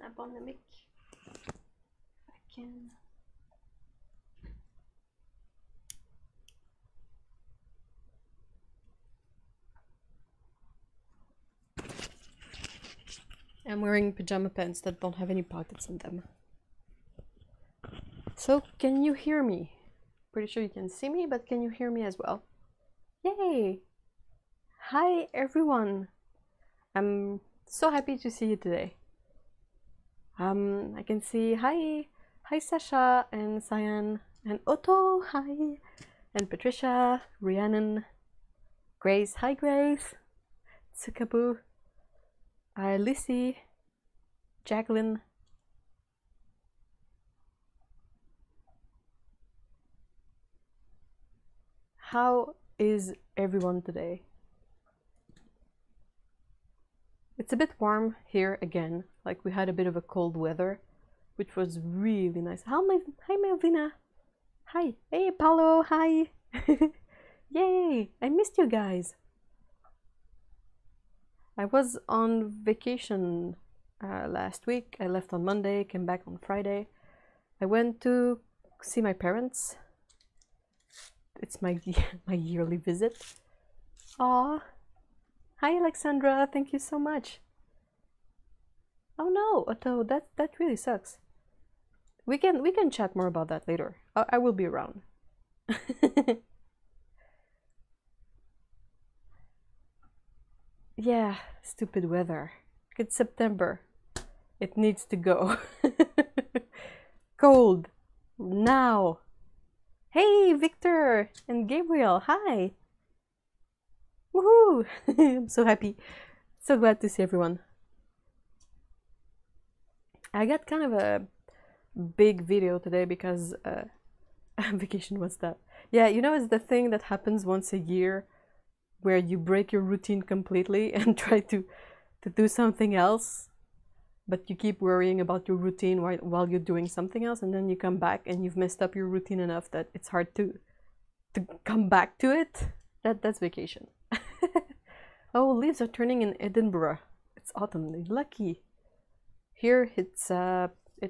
snap on the mic. I can. I'm wearing pajama pants that don't have any pockets in them. So, can you hear me? Pretty sure you can see me, but can you hear me as well? Yay! Hi everyone! I'm so happy to see you today. I can see hi Sasha and Cyan and Otto, hi, and Patricia, Rhiannon, Grace, hi Grace, Tsukabu, Lissy, Jacqueline. How is everyone today? It's a bit warm here again, like we had a bit of a cold weather, which was really nice. Hi Melvina! Hi! Hey Paolo! Hi! Yay! I missed you guys! I was on vacation last week. I left on Monday, came back on Friday. I went to see my parents. It's my yearly visit. Aww! Hi Alexandra, thank you so much. Oh no, Otto, that really sucks. We can chat more about that later. I will be around. Yeah, stupid weather. It's September. It needs to go. Cold. Now. Hey, Victor and Gabriel. Hi. Woohoo! I'm so happy. So glad to see everyone. I got kind of a big video today because vacation was that. Yeah, you know, it's the thing that happens once a year where you break your routine completely and try to do something else, but you keep worrying about your routine while you're doing something else, and then you come back and you've messed up your routine enough that it's hard to come back to it. That's vacation. Oh, leaves are turning in Edinburgh. It's autumn. Lucky. Here it's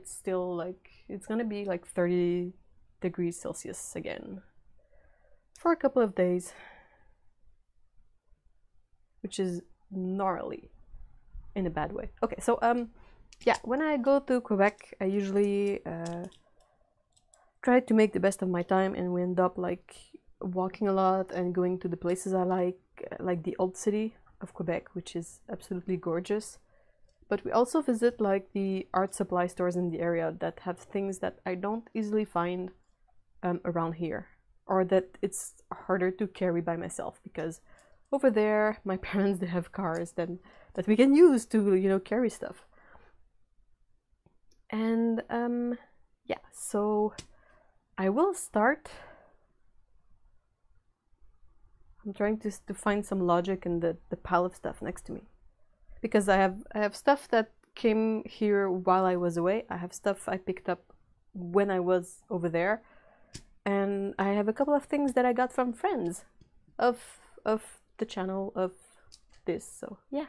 still like it's gonna be like 30 degrees Celsius again for a couple of days, which is gnarly in a bad way. Okay, so yeah, when I go to Quebec, I usually try to make the best of my time, and we end up like walking a lot and going to the places I like the old city of Quebec, which is absolutely gorgeous. But we also visit like the art supply stores in the area that have things that I don't easily find around here, or that it's harder to carry by myself, because over there my parents, they have cars that we can use to, you know, carry stuff. And yeah, so I will start. I'm trying to find some logic in the pile of stuff next to me, because I have stuff that came here while I was away. I have stuff I picked up when I was over there, and I have a couple of things that I got from friends of the channel of this. So yeah.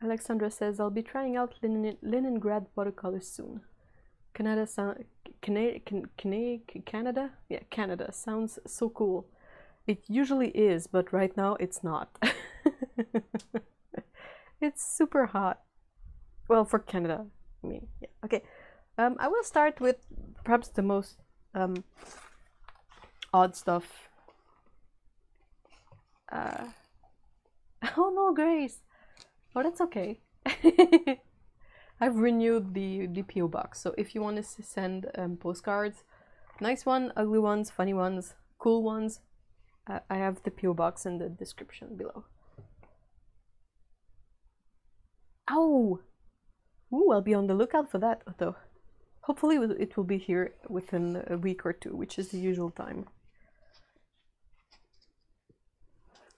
Alexandra says, I'll be trying out Leningrad watercolors soon. Canada Yeah, Canada sounds so cool. It usually is, but right now it's not. It's super hot. Well, for Canada, I mean, yeah. Okay, I will start with perhaps the most odd stuff. Oh no, Grace. Oh, that's okay. I've renewed the PO box, so if you want to send postcards, nice one, ugly ones, funny ones, cool ones, I have the PO box in the description below. Ow! Ooh, I'll be on the lookout for that, though. Hopefully it will be here within a week or two, which is the usual time.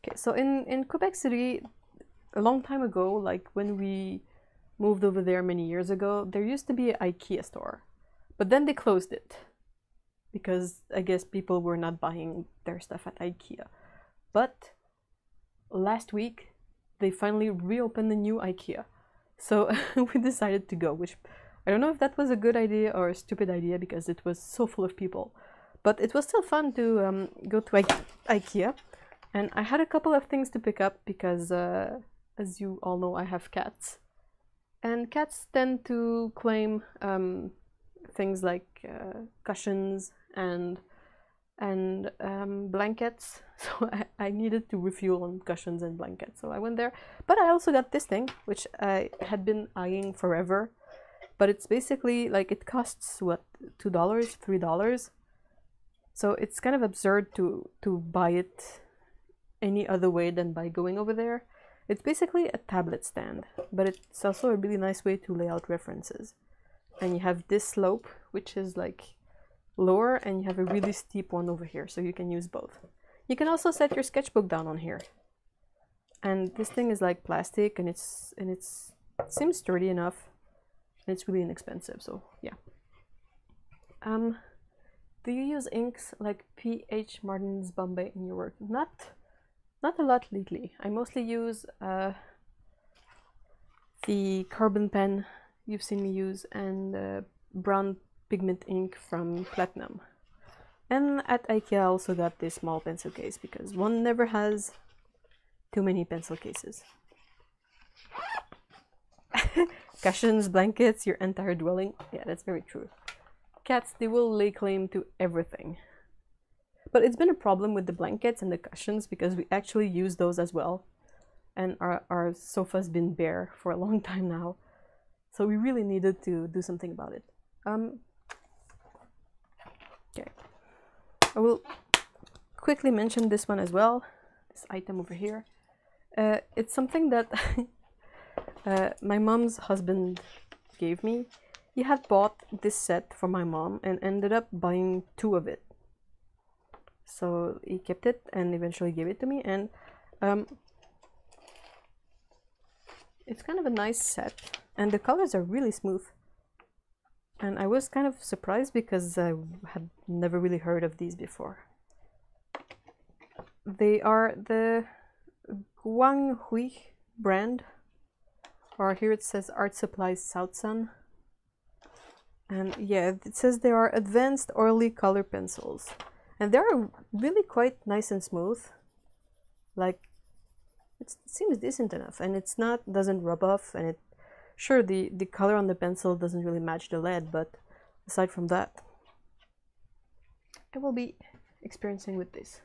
Okay, so in Quebec City, a long time ago, like when we moved over there many years ago, there used to be an IKEA store, but then they closed it. because I guess people were not buying their stuff at IKEA. But last week they finally reopened the new IKEA, so we decided to go, which I don't know if that was a good idea or a stupid idea because it was so full of people, but it was still fun to go to IKEA. And I had a couple of things to pick up because as you all know, I have cats, and cats tend to claim things like cushions and blankets, so I needed to refuel on cushions and blankets, so I went there. But I also got this thing, which I had been eyeing forever, but it's basically like, it costs what, $2, $3, so it's kind of absurd to buy it any other way than by going over there. It's basically a tablet stand, but it's also a really nice way to lay out references. And you have this slope, which is like lower, and you have a really steep one over here, so you can use both. You can also set your sketchbook down on here. And this thing is like plastic, and it seems sturdy enough, and it's really inexpensive, so yeah. Do you use inks like P.H. Martin's Bombay in your work? Not a lot lately. I mostly use the carbon pen you've seen me use, and brown pigment ink from Platinum. And at IKEA I also got this small pencil case because one never has too many pencil cases. Cushions, blankets, your entire dwelling. Yeah, that's very true. Cats, they will lay claim to everything. But it's been a problem with the blankets and the cushions because we actually use those as well. And our sofa's been bare for a long time now. So we really needed to do something about it. Okay. I will quickly mention this one as well. This item over here. It's something that my mom's husband gave me. He had bought this set for my mom and ended up buying 2 of it. So he kept it and eventually gave it to me, and it's kind of a nice set, and the colors are really smooth. And I was kind of surprised because I had never really heard of these before. They are the Guanghui brand, or here it says Art Supplies South Sun. And yeah, it says they are advanced oily color pencils. And they're really quite nice and smooth. Like, it seems decent enough, and it's not, doesn't rub off, and it, sure, the color on the pencil doesn't really match the lead, but aside from that, I will be experiencing with this.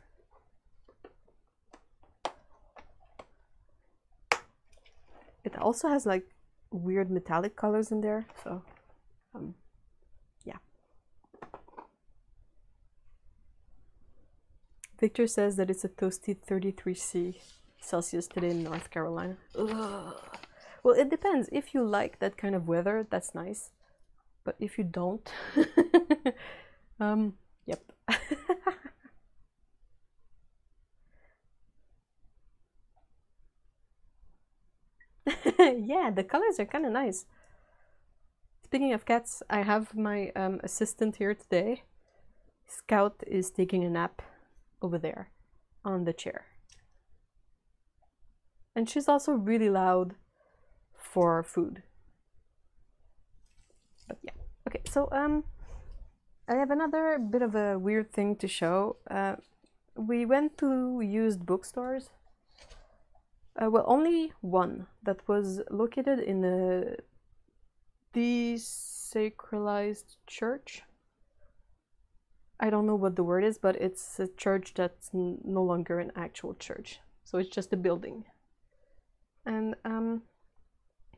It also has like weird metallic colors in there, so yeah. Victor says that it's a toasty 33°C today in North Carolina. Ugh. Well, it depends. If you like that kind of weather, that's nice. But if you don't, yep. Yeah, the colors are kind of nice. Speaking of cats, I have my assistant here today. Scout is taking a nap over there on the chair. And she's also really loud for food. But yeah, okay, so I have another bit of a weird thing to show. We went to used bookstores. Well, only one that was located in a desacralized church. I don't know what the word is, but it's a church that's no longer an actual church. So it's just a building. And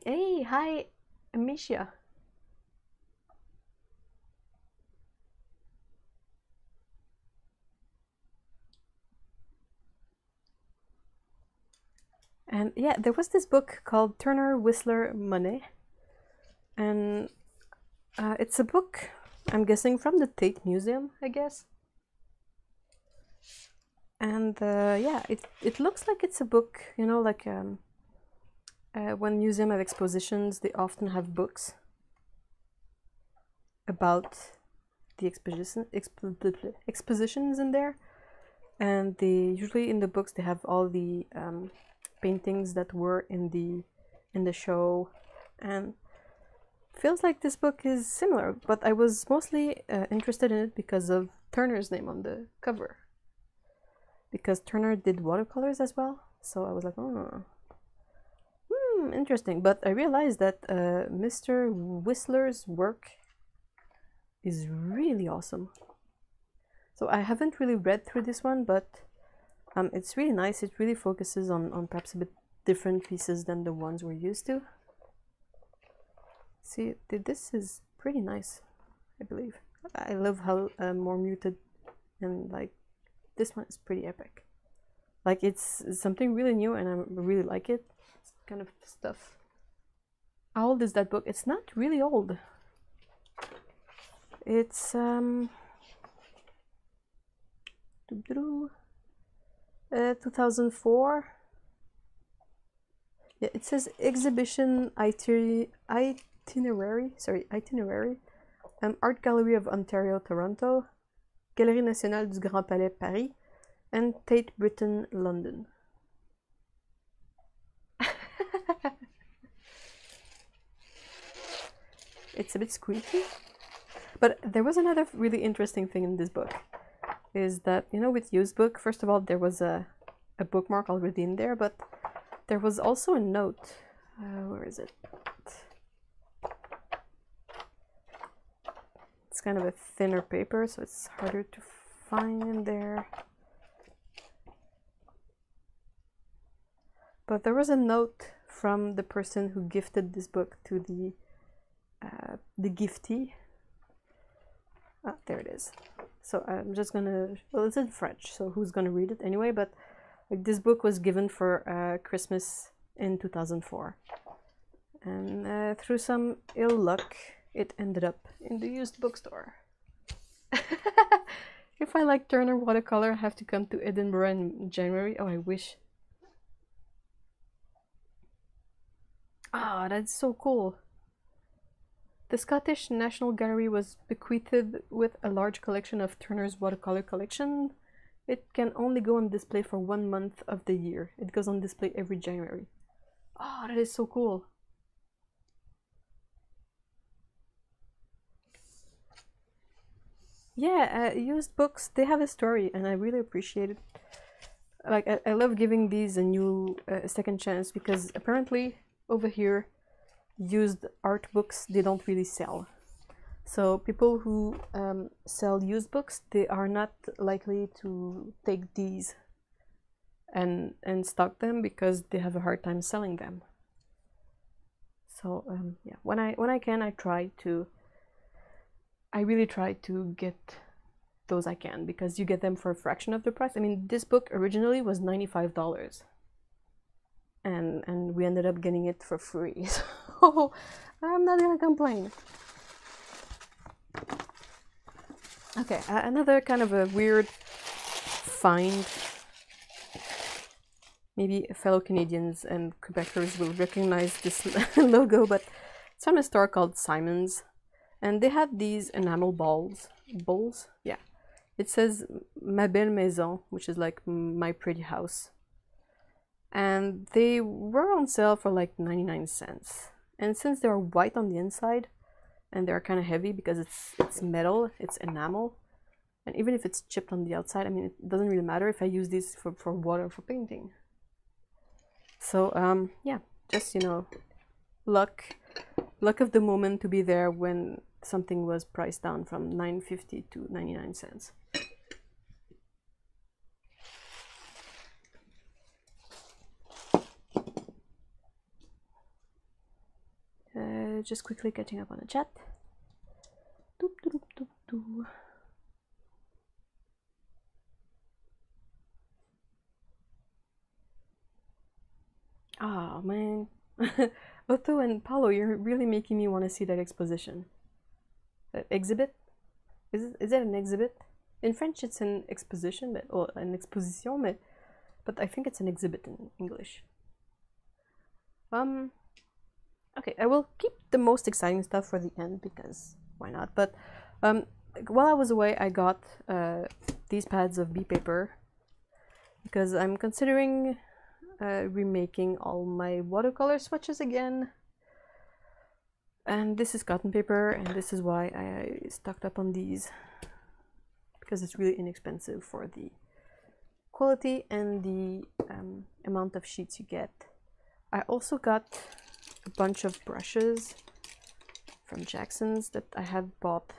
hey, hi, Amisha. And yeah, there was this book called Turner, Whistler, Monet. And it's a book, I'm guessing, from the Tate Museum, I guess. And yeah, it looks like it's a book, you know, like when museum have expositions, they often have books about the expositions in there, and they usually in the books they have all the paintings that were in the show, and feels like this book is similar, but I was mostly interested in it because of Turner's name on the cover, because Turner did watercolors as well, so I was like, oh, interesting. But I realized that Mr. Whistler's work is really awesome. So I haven't really read through this one, but it's really nice. It really focuses on perhaps a bit different pieces than the ones we're used to. See, this is pretty nice, I believe. I love how more muted, and like this one is pretty epic. Like it's something really new, and I really like it. It's kind of stuff. How old is that book? It's not really old. It's 2004. Yeah, it says exhibition itinerary. Art Gallery of Ontario, Toronto, Galerie Nationale du Grand Palais, Paris, and Tate Britain, London. It's a bit squeaky. But there was another really interesting thing in this book, is that, you know, with used book, first of all, there was a bookmark already in there, but there was also a note. Where is it? It's kind of a thinner paper, so it's harder to find in there. But there was a note from the person who gifted this book to the giftee. Ah, there it is. So I'm just gonna, well, it's in French, so who's gonna read it anyway, but like, this book was given for Christmas in 2004. And through some ill luck, it ended up in the used bookstore. If I like Turner watercolor, I have to come to Edinburgh in January. Oh, I wish. Ah, that's so cool. The Scottish National Gallery was bequeathed with a large collection of Turner's watercolor collection. It can only go on display for 1 month of the year. It goes on display every January. Oh, that is so cool. Yeah, used books, they have a story, and I really appreciate it. Like, I love giving these a new second chance, because apparently over here, used art books, they don't really sell. So people who sell used books, they are not likely to take these and stock them, because they have a hard time selling them. So yeah, when I can, I really try to get those I can, because you get them for a fraction of the price. I mean, this book originally was $95. And we ended up getting it for free, so I'm not gonna complain. Okay, another kind of a weird find. Maybe fellow Canadians and Quebecers will recognize this logo, but it's from a store called Simon's, and they had these enamel bowls. Yeah, it says Ma Belle Maison, which is like my pretty house. And they were on sale for like 99 cents. And since they're white on the inside, and they're kind of heavy because it's metal, it's enamel, and even if it's chipped on the outside, I mean, it doesn't really matter if I use these for water, for painting. So yeah, just, you know, luck of the moment to be there when something was priced down from $9.50 to 99 cents. Just quickly catching up on the chat. Doop, doop, doop, doop. Oh man, Otto and Paulo, you're really making me want to see that exposition. Exhibit? Is it an exhibit? In French, it's an exposition, or an exposition, but I think it's an exhibit in English. Okay, I will keep the most exciting stuff for the end, because why not? But while I was away, I got these pads of bee paper because I'm considering remaking all my watercolor swatches again. And this is cotton paper, and this is why I stocked up on these, because it's really inexpensive for the quality and the amount of sheets you get. I also got a bunch of brushes from Jackson's that I had bought.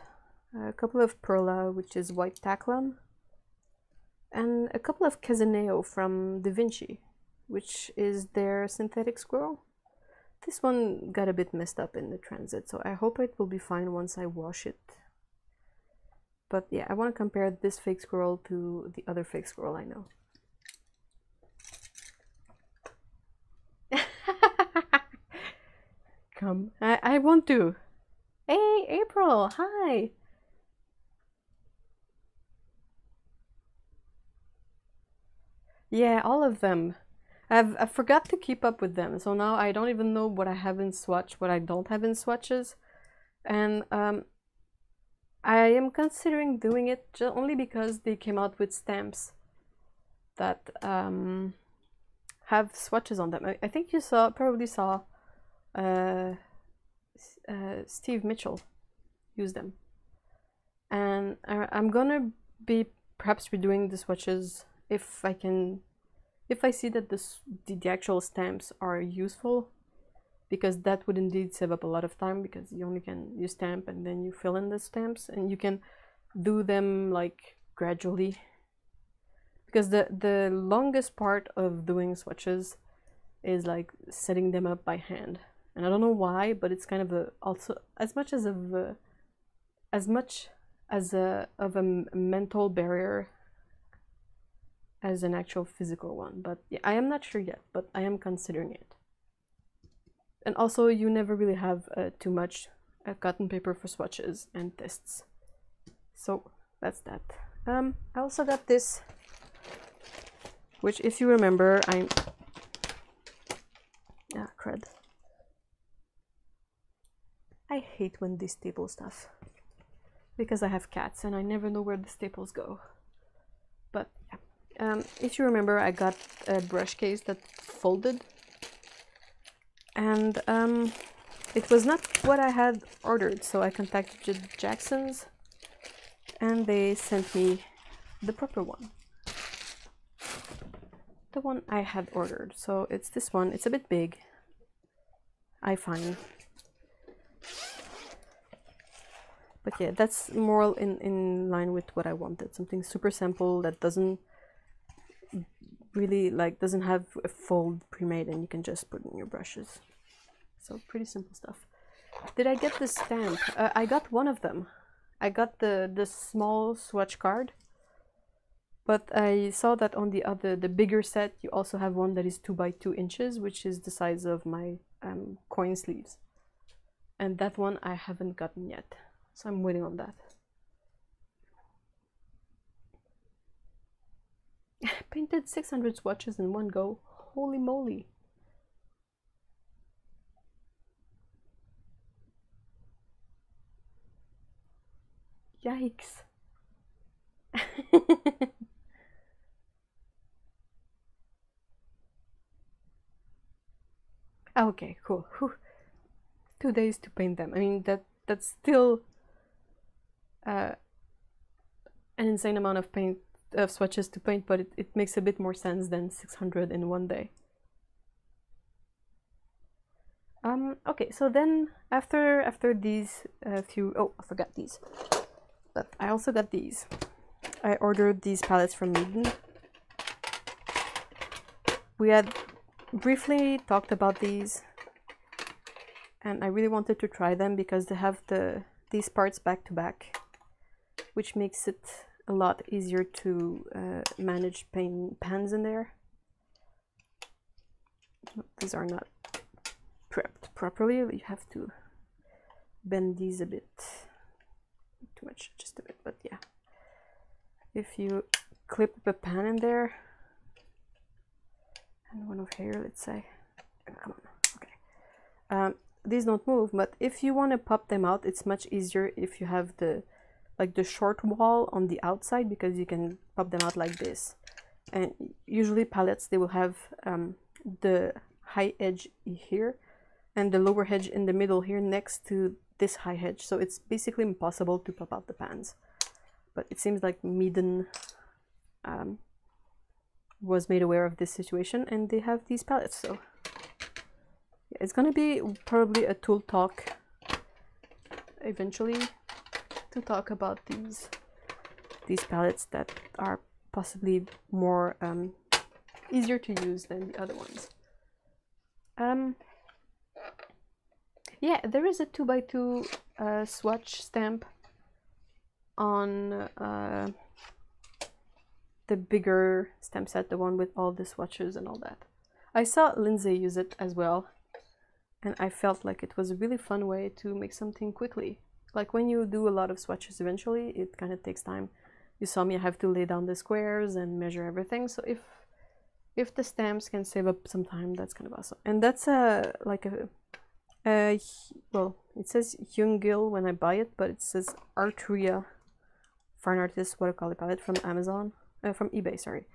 A couple of Perla, which is white Taklon, and a couple of Casaneo from Da Vinci, which is their synthetic squirrel. This one got a bit messed up in the transit, so I hope it will be fine once I wash it. But yeah, I want to compare this fake squirrel to the other fake squirrel I know. Come, I want to. Hey, April, hi. Yeah, all of them. I forgot to keep up with them, so now I don't even know what I have in swatch, what I don't have in swatches, and I am considering doing it only because they came out with stamps that have swatches on them. I think you probably saw Steve Mitchell use them, and I'm gonna be perhaps redoing the swatches if I can. If I see that the actual stamps are useful, because that would indeed save up a lot of time, because you stamp and then you fill in the stamps, and you can do them like gradually, because the longest part of doing swatches is like setting them up by hand, and I don't know why, but it's kind of also as much as a mental barrier as an actual physical one. But yeah, I am not sure yet, but I am considering it. And also, you never really have too much cotton paper for swatches and tests, so that's that. I also got this, which, if you remember, crud. I hate when they staple stuff, because I have cats and I never know where the staples go. But yeah. If you remember, I got a brush case that folded, and it was not what I had ordered, so I contacted Jackson's and they sent me the proper one, the one I had ordered. So it's this one. It's a bit big, I find, but yeah, that's more in line with what I wanted. Something super simple that doesn't really doesn't have a fold pre-made, and you can just put in your brushes. So pretty simple stuff. Did I get the stamp? I got one of them. I got the small swatch card, but I saw that on the bigger set you also have one that is 2 by 2 inches, which is the size of my coin sleeves, and that one I haven't gotten yet, so I'm waiting on that. Painted 600 swatches in one go. Holy moly. Yikes. Okay, cool. Whew. 2 days to paint them. I mean, that's still an insane amount of swatches to paint, but it makes a bit more sense than 600 in one day. Okay, so then after these few, oh, I forgot these, but I also got these. I ordered these palettes from Eden. We had briefly talked about these, and I really wanted to try them because they have these parts back to back, which makes it a lot easier to manage pans in there. These are not prepped properly. You have to bend these a bit. Not too much, just a bit, but yeah. If you clip a pan in there, and one over here, let's say, come on, okay. These don't move, but if you want to pop them out, it's much easier if you have the like the short wall on the outside, because you can pop them out like this. And usually palettes, they will have the high edge here and the lower edge in the middle here next to this high edge, so it's basically impossible to pop out the pans. But it seems like Meeden was made aware of this situation, and they have these palettes. So yeah, it's gonna be probably a tool talk eventually to talk about these palettes that are possibly more easier to use than the other ones. Yeah, there is a 2x2 swatch stamp on the bigger stamp set, the one with all the swatches and all that. I saw Lindsay use it as well, and I felt like it was a really fun way to make something quickly. Like when you do a lot of swatches eventually, it kind of takes time. You saw me have to lay down the squares and measure everything, so if the stamps can save up some time, that's kind of awesome. And that's well, it says Youngil when I buy it, but it says Artria Fine Artist Watercolor palette from Amazon, from eBay, sorry.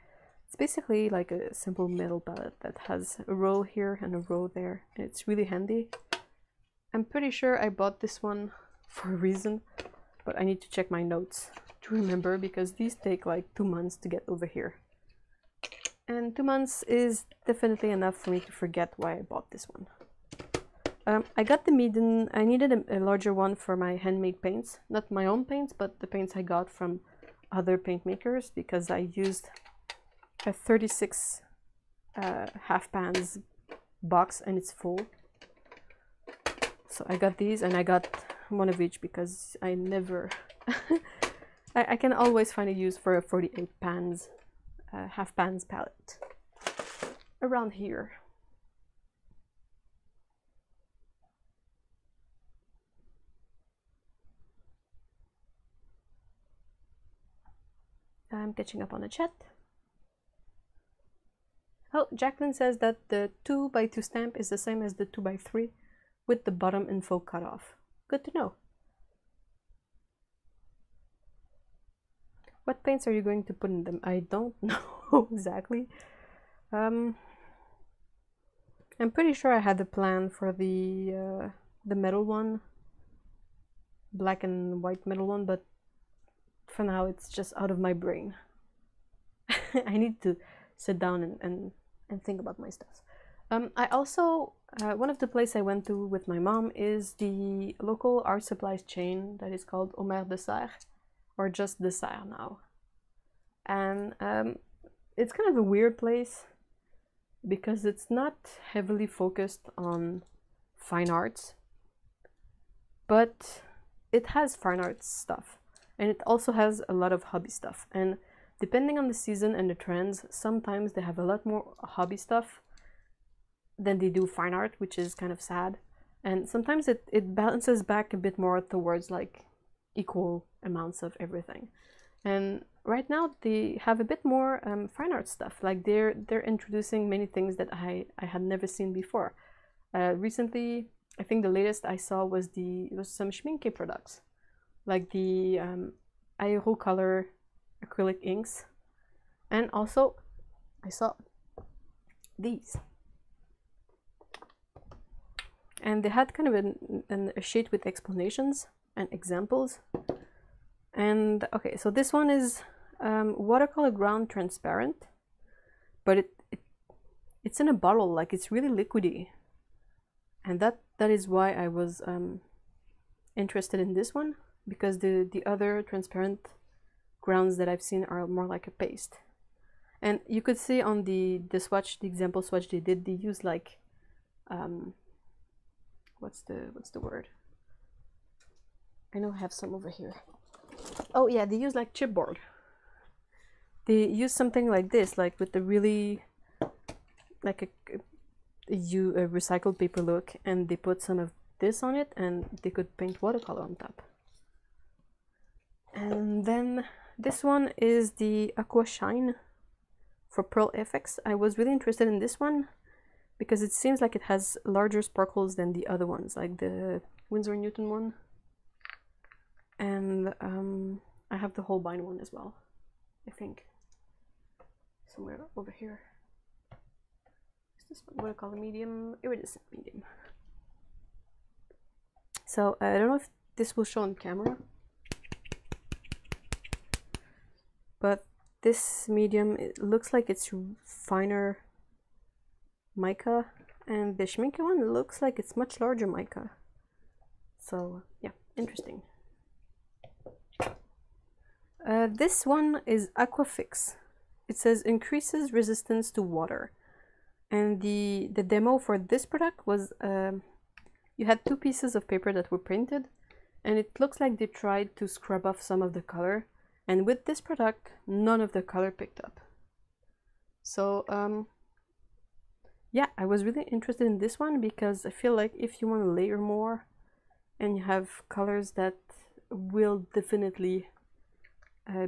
It's basically like a simple metal palette that has a row here and a row there, and it's really handy. I'm pretty sure I bought this one for a reason, but I need to check my notes to remember, because these take like 2 months to get over here. And 2 months is definitely enough for me to forget why I bought this one. I got the Meeden. I needed a larger one for my handmade paints. Not my own paints, but the paints I got from other paint makers, because I used a 36 half pans box and it's full. So I got these, and I got one of each because I never... I can always find a use for a 48 pans, half pans palette around here. I'm catching up on the chat. Oh, Jacqueline says that the 2x2 stamp is the same as the 2x3 with the bottom info cut off. Good to know. What paints are you going to put in them? I don't know exactly. I'm pretty sure I had a plan for the metal one, black and white metal one, but for now it's just out of my brain. I need to sit down and think about my stuff. I also, one of the places I went to with my mom is the local art supplies chain that is called Omer de Serre, or just de Serre now. And it's kind of a weird place because it's not heavily focused on fine arts, but it has fine arts stuff. And it also has a lot of hobby stuff. And depending on the season and the trends, sometimes they have a lot more hobby stuff than they do fine art, which is kind of sad. And sometimes it balances back a bit more towards like equal amounts of everything. And right now they have a bit more fine art stuff. Like they're introducing many things that I had never seen before. Recently, I think the latest I saw was some Schminke products, like the Watercolor acrylic inks, and also I saw these, and they had kind of a sheet with explanations and examples. And okay, so this one is watercolor ground transparent, but it's in a bottle, like it's really liquidy, and that is why I was interested in this one, because the other transparent grounds that I've seen are more like a paste. And you could see on the swatch, the example swatch they did, they use like what's the word? I know I have some over here. Oh yeah, they use like chipboard. They use something like this, like with the really like a recycled paper look, and they put some of this on it, and they could paint watercolor on top. And then this one is the Aqua Shine for Pearl FX. I was really interested in this one because it seems like it has larger sparkles than the other ones, like the Winsor & Newton one. And I have the Holbein one as well, I think, somewhere over here. Is this one watercolor medium? Iridescent medium. So I don't know if this will show on camera, but this medium, it looks like it's finer mica, and the Schminke one looks like it's much larger mica. So yeah, interesting. This one is Aquafix. It says increases resistance to water, and the demo for this product was you had two pieces of paper that were printed, and it looks like they tried to scrub off some of the color, and with this product none of the color picked up. So yeah, I was really interested in this one because I feel like if you want to layer more and you have colors that will definitely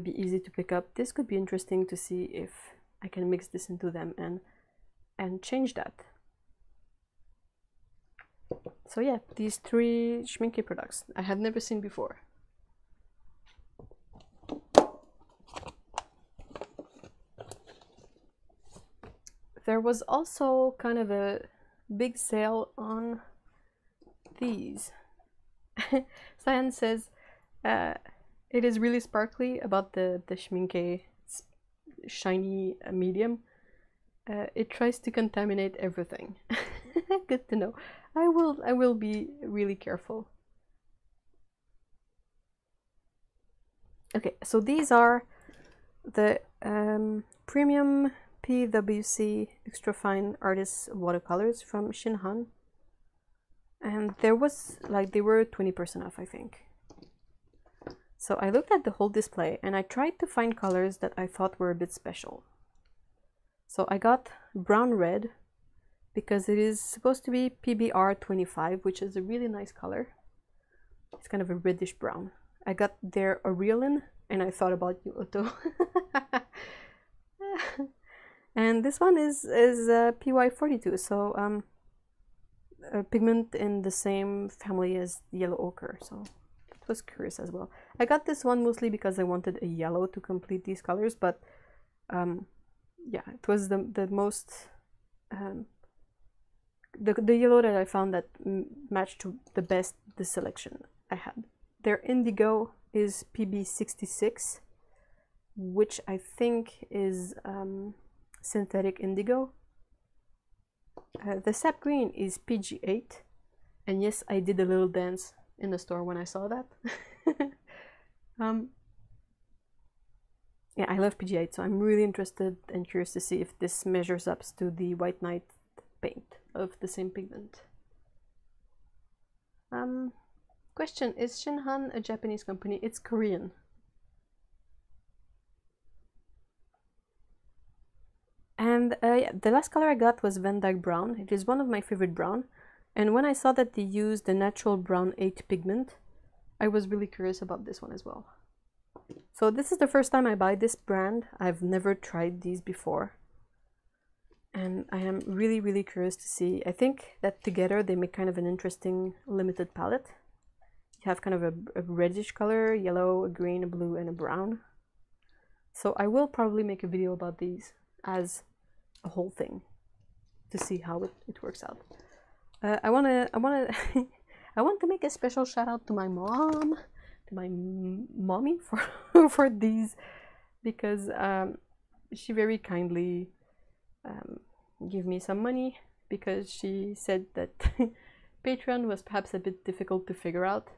be easy to pick up, this could be interesting to see if I can mix this into them and change that. So yeah, these three Schminke products I had never seen before. There was also kind of a big sale on these. Cyan says it is really sparkly about the Schminke shiny medium. It tries to contaminate everything. Good to know. I will be really careful. Okay, so these are the premium PWC extra fine artist watercolors from Shinhan, and there was like they were 20% off, I think. So I looked at the whole display and I tried to find colors that I thought were a bit special. So I got brown red because it is supposed to be PBR 25, which is a really nice color. It's kind of a reddish brown. I got their Aureolin, and I thought about you, Otto. And this one is PY 42, so a pigment in the same family as yellow ochre. So it was curious as well. I got this one mostly because I wanted a yellow to complete these colors, but yeah, it was the most the yellow that I found that matched the best the selection I had. Their indigo is PB 66, which I think is synthetic indigo. The sap green is PG 8, and yes, I did a little dance in the store when I saw that. Yeah, I love PG 8, so I'm really interested and curious to see if this measures up to the White Knight paint of the same pigment. Question, is Shinhan a Japanese company? It's Korean. And yeah, the last color I got was Van Dyke Brown. It is one of my favorite brown, and when I saw that they used the natural brown 8 pigment, I was really curious about this one as well. So this is the first time I buy this brand. I've never tried these before, and I am really curious to see. I think that together they make kind of an interesting limited palette. You have kind of a reddish color, yellow, a green, a blue, and a brown. So I will probably make a video about these as a whole thing to see how it works out. I want to make a special shout out to my mom, to my mommy for these, because she very kindly gave me some money because she said that Patreon was perhaps a bit difficult to figure out,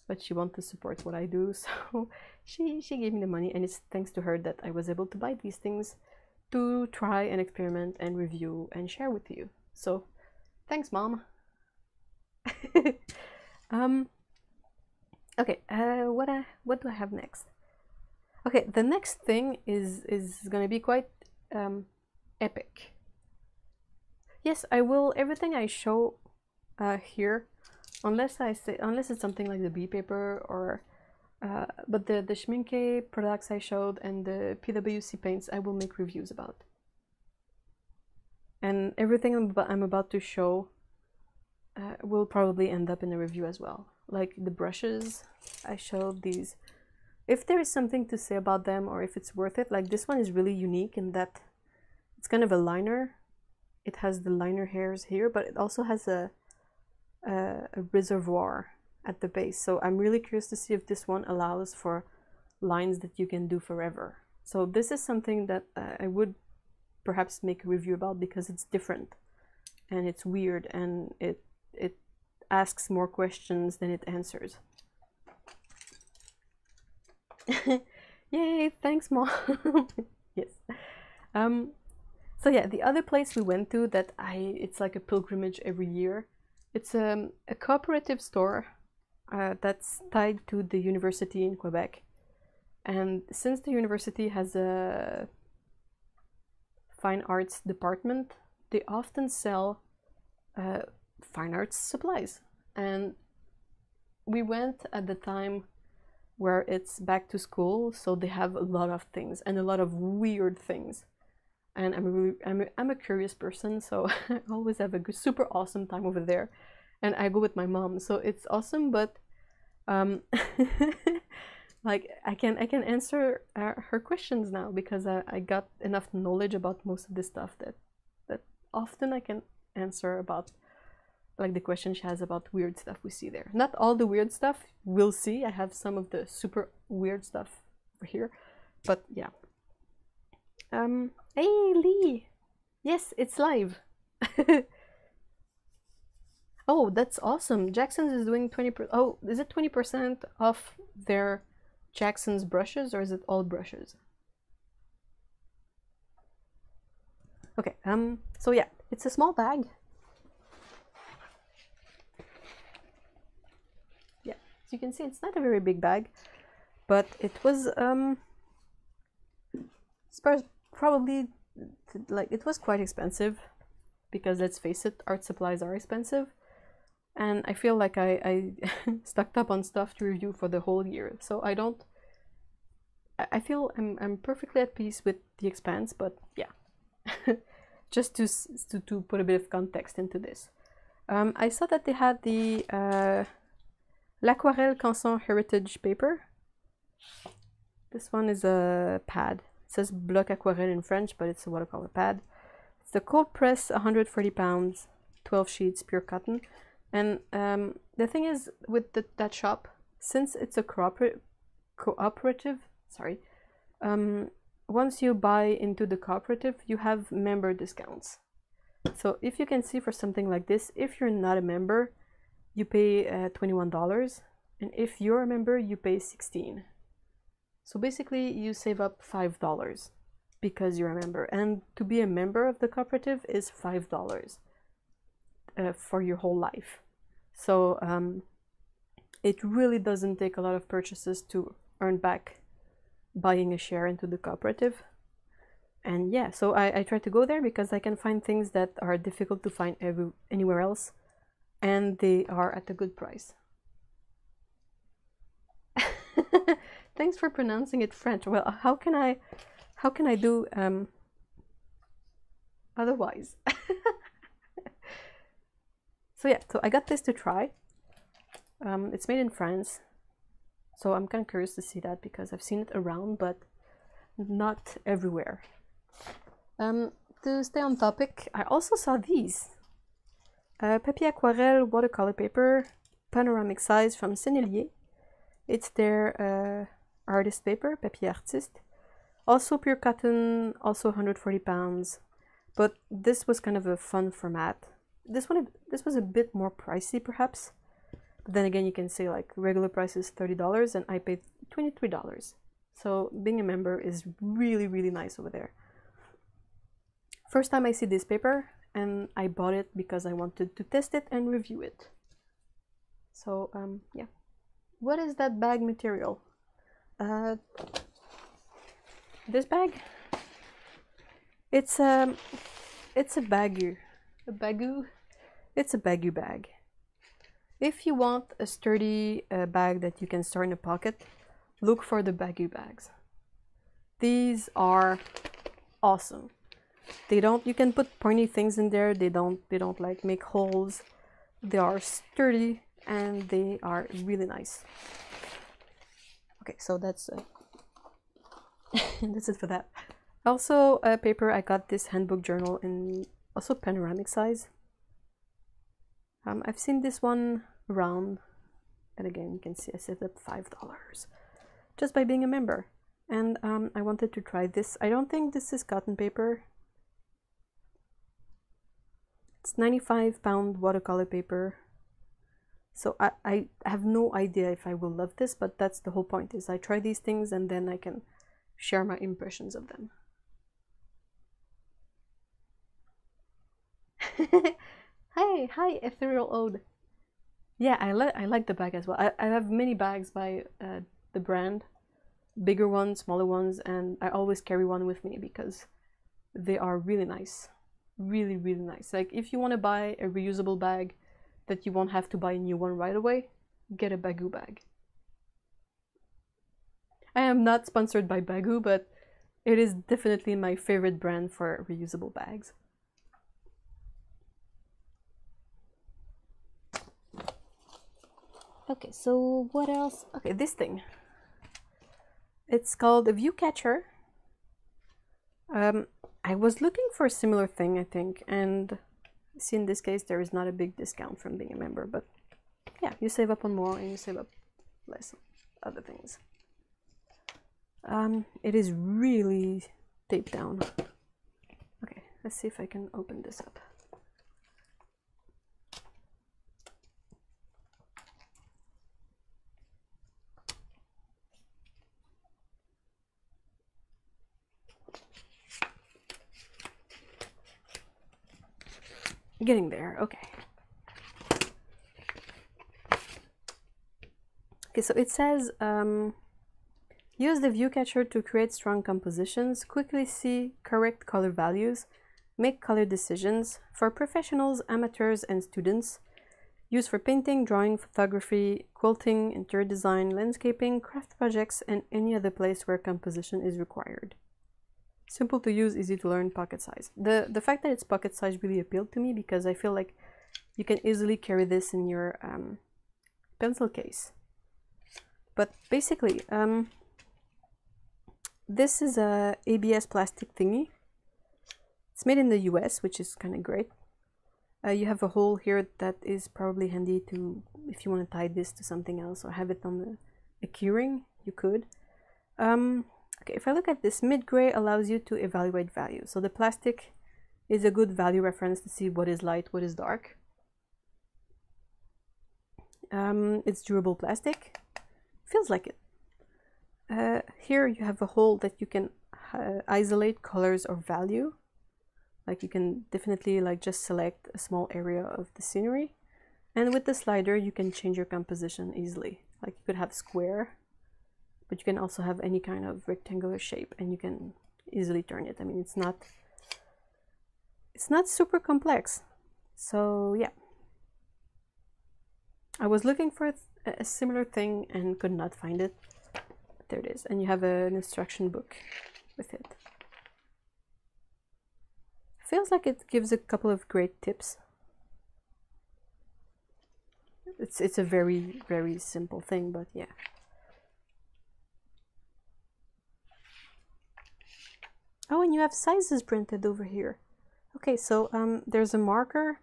but she wanted to support what I do, so she gave me the money, and it's thanks to her that I was able to buy these things to try and experiment and review and share with you. So thanks, Mom. Okay, what do I have next? Okay, the next thing is gonna be quite epic. Yes, I will, everything I show here, unless it's something like the bee paper or but the Schminke products I showed and the PWC paints, I will make reviews about. And everything I'm about to show will probably end up in a review as well. like the brushes. I showed these. If there is something to say about them or if it's worth it, like this one is really unique in that it's kind of a liner. It has the liner hairs here, but it also has a reservoir at the base. So I'm really curious to see if this one allows for lines that you can do forever. So this is something that I would perhaps make a review about because it's different and it's weird and it asks more questions than it answers. Yay, thanks Mom. Yes. So yeah, the other place we went to that it's like a pilgrimage every year. It's a cooperative store that's tied to the university in Quebec. And since the university has a fine arts department, they often sell fine arts supplies. And we went at the time where it's back to school, so they have a lot of things and a lot of weird things. And I'm a curious person, so I always have a good, super awesome time over there. And I go with my mom, so it's awesome, but like I can answer her questions now because I got enough knowledge about most of this stuff that often I can answer about like the question she has about weird stuff we see there. Not all the weird stuff we'll see. I have some of the super weird stuff over here, but yeah. Hey Lee, yes, it's live. Oh, that's awesome. Jackson's is doing 20%. Oh, is it 20% off their Jackson's brushes, or is it all brushes? Okay, so yeah, it's a small bag. Yeah, as you can see, it's not a very big bag, but it was probably like it was quite expensive because let's face it, art supplies are expensive. And I feel like I stocked up on stuff to review for the whole year. So I feel I'm perfectly at peace with the expense, but yeah. Just to put a bit of context into this. I saw that they had the L'Aquarelle Canson Heritage paper. This one is a pad. It says Bloc Aquarelle in French, but it's a watercolor pad. It's the cold press, 140 pounds, 12 sheets, pure cotton. And the thing is with that shop, since it's a cooperative, sorry, once you buy into the cooperative, you have member discounts. So if you can see for something like this, if you're not a member, you pay $21, and if you're a member, you pay $16. So basically, you save up $5 because you're a member, and to be a member of the cooperative is $5. For your whole life. So it really doesn't take a lot of purchases to earn back buying a share into the cooperative. And yeah, so I try to go there because I can find things that are difficult to find anywhere else, and they are at a good price. Thanks for pronouncing it French. Well, how can I do otherwise? So yeah, so I got this to try. It's made in France, so I'm kind of curious to see that because I've seen it around, but not everywhere. To stay on topic, I also saw these. Papier Aquarelle watercolor paper, panoramic size from Sennelier. It's their artist paper, papier artiste. Also pure cotton, also 140 pounds, but this was kind of a fun format. This was a bit more pricey perhaps, but then again you can say like regular price is $30 and I paid $23. So being a member is really nice over there. First time I see this paper, and I bought it because I wanted to test it and review it. So yeah, what is that bag material? This bag, it's a bagu. A bagu. It's a bagu bag. If you want a sturdy bag that you can store in a pocket, look for the bagu bags. These are awesome. You can put pointy things in there. They don't like make holes. They are sturdy and they are really nice. Okay, so that's that's it for that. Also, paper, I got this handbook journal in also panoramic size. I've seen this one around, and again, you can see I saved up $5 just by being a member. And I wanted to try this. I don't think this is cotton paper. It's 95-pound watercolor paper. So I have no idea if I will love this, but that's the whole point, is I try these things and then I can share my impressions of them. Hi, Ethereal Ode. Yeah, I like the bag as well. I have many bags by the brand, bigger ones, smaller ones, and I always carry one with me because they are really nice, really nice. Like if you want to buy a reusable bag that you won't have to buy a new one right away, get a Baggu bag. I am not sponsored by Baggu, but it is definitely my favorite brand for reusable bags. Okay, so what else? Okay, this thing. It's called a view catcher. I was looking for a similar thing, I think, and see in this case there is not a big discount from being a member, but yeah, you save up on more and you save up less on other things. It is really taped down. Okay, let's see if I can open this up. Getting there, okay. Okay, so it says, use the view catcher to create strong compositions, quickly see correct color values, make color decisions for professionals, amateurs, and students. Use for painting, drawing, photography, quilting, interior design, landscaping, craft projects, and any other place where composition is required. Simple to use, easy to learn, pocket size. The fact that it's pocket size really appealed to me because I feel like you can easily carry this in your pencil case. But basically, this is a ABS plastic thingy. It's made in the US, which is kind of great. You have a hole here that is probably handy to, if you want to tie this to something else or have it on a keyring, you could. Okay, if I look at this, mid-gray allows you to evaluate value. So the plastic is a good value reference to see what is light, what is dark. It's durable plastic. Feels like it. Here you have a hole that you can isolate colors or value. Like you can definitely like just select a small area of the scenery. And with the slider, you can change your composition easily. Like you could have square, but you can also have any kind of rectangular shape and you can easily turn it. I mean, it's not super complex. So yeah. I was looking for a similar thing and could not find it. But there it is. And you have an instruction book with it. Feels like it gives a couple of great tips. It's a very, very simple thing, but yeah. Oh, and you have sizes printed over here. Okay, so there's a marker.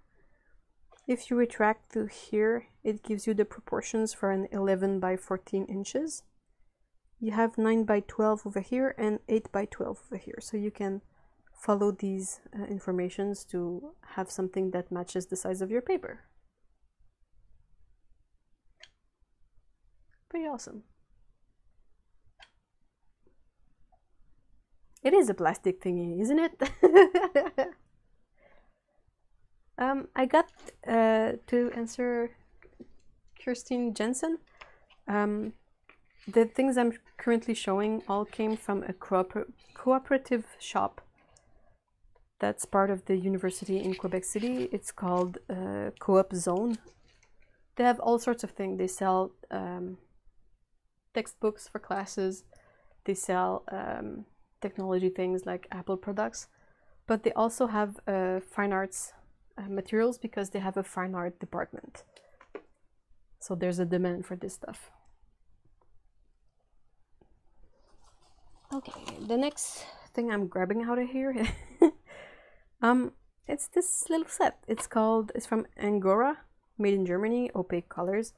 If you retract to here, it gives you the proportions for an 11 by 14 inches. You have 9 by 12 over here and 8 by 12 over here. So you can follow these informations to have something that matches the size of your paper. Pretty awesome. It is a plastic thingy, isn't it? I got, to answer Kirstine Jensen, the things I'm currently showing all came from a cooperative shop that's part of the university in Quebec City. It's called Co-op Zone. They have all sorts of things. They sell textbooks for classes. They sell technology things like Apple products, but they also have fine arts materials because they have a fine art department. So there's a demand for this stuff. Okay, the next thing I'm grabbing out of here, it's this little set. It's from Angora, made in Germany, opaque colors.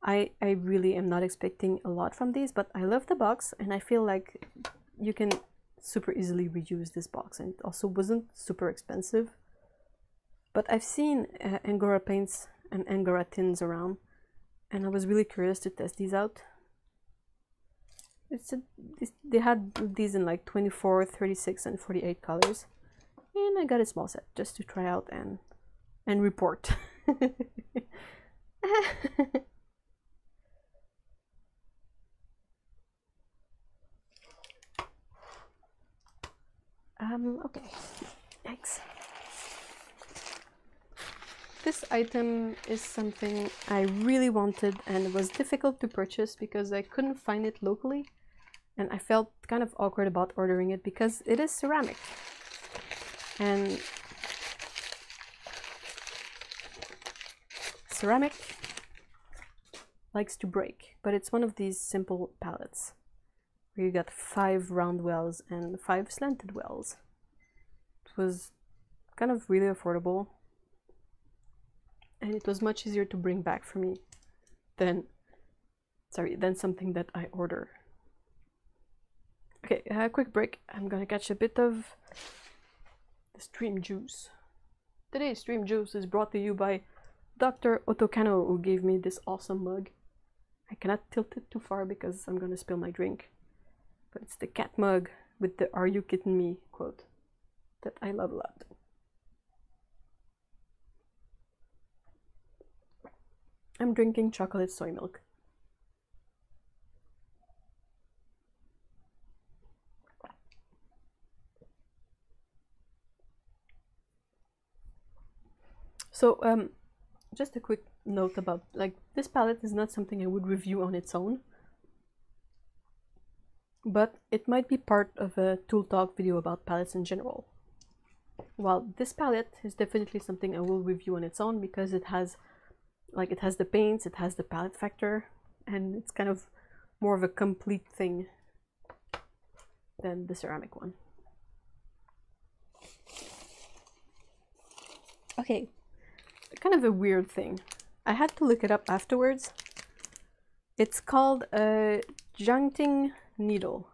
I really am not expecting a lot from these, but I love the box, and I feel like you can super easily reuse this box, and it also wasn't super expensive. But I've seen Angora paints and Angora tins around, and I was really curious to test these out. They had these in like 24, 36, and 48 colors, and I got a small set just to try out and report. Okay, thanks. This item is something I really wanted, and it was difficult to purchase because I couldn't find it locally, and I felt kind of awkward about ordering it because it is ceramic. And ceramic likes to break, but it's one of these simple palettes where you got 5 round wells and 5 slanted wells. It was kind of really affordable, and it was much easier to bring back for me than something that I order. Okay, a quick break. I'm gonna catch a bit of the stream juice. Today's stream juice is brought to you by Dr. Kano, who gave me this awesome mug. I cannot tilt it too far because I'm gonna spill my drink. But it's the cat mug with the "Are you kidding me?" quote that I love a lot. I'm drinking chocolate soy milk. So just a quick note about, like, this palette is not something I would review on its own, but it might be part of a tool talk video about palettes in general. While this palette is definitely something I will review on its own because it has the paints, it has the palette factor, and it's kind of more of a complete thing than the ceramic one. Okay, kind of a weird thing. I had to look it up afterwards. It's called a junting needle.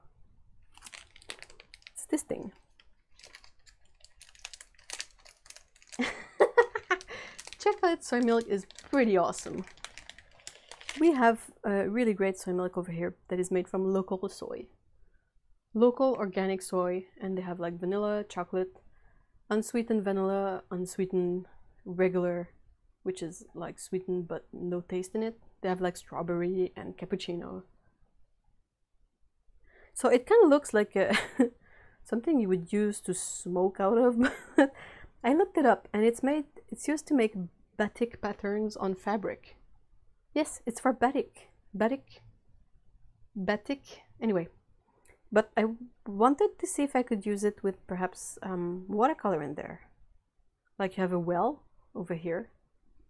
It's this thing. Chocolate soy milk is pretty awesome. We have a really great soy milk over here that is made from local soy. Local organic soy, and they have like vanilla, chocolate, unsweetened vanilla, unsweetened regular, which is like sweetened but no taste in it. They have like strawberry and cappuccino. So it kind of looks like a something you would use to smoke out of. But I looked it up, and it's used to make batik patterns on fabric. Yes, it's for batik. Batik. Anyway, but I wanted to see if I could use it with perhaps watercolor in there. Like you have a well over here.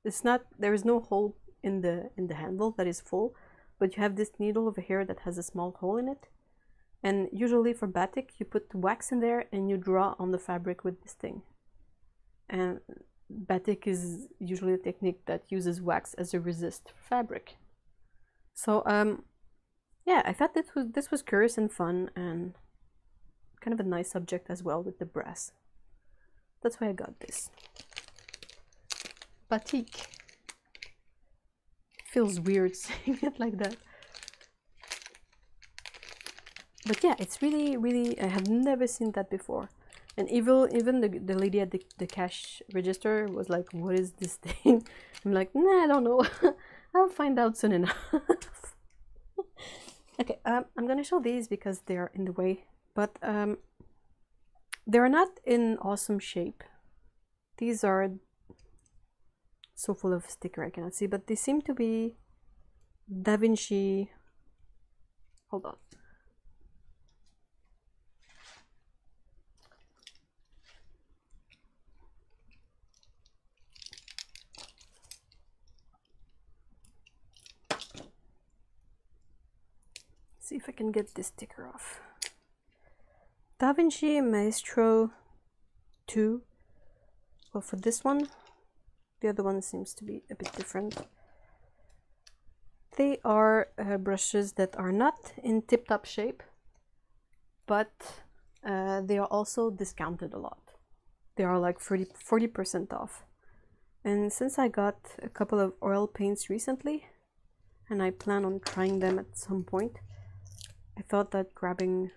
There is no hole in the handle that is full, but you have this needle over here that has a small hole in it. And usually for batik, you put wax in there and you draw on the fabric with this thing. And batik is usually a technique that uses wax as a resist for fabric. So yeah, I thought this was curious and fun, and kind of a nice subject as well with the brass. That's why I got this. Batik. Feels weird saying it like that. But yeah, it's really, really, I have never seen that before. And even the lady at the cash register was like, "What is this thing?" I'm like, "Nah, I don't know." I'll find out soon enough. Okay, I'm gonna show these because they are in the way, but they're not in awesome shape. These are so full of sticker I cannot see, but they seem to be Da Vinci. Hold on. See if I can get this sticker off. Da Vinci Maestro 2. Well, for this one, the other one seems to be a bit different. They are brushes that are not in tip-top shape, but they are also discounted a lot. They are like 40% off. And since I got a couple of oil paints recently, and I plan on trying them at some point, I thought that grabbing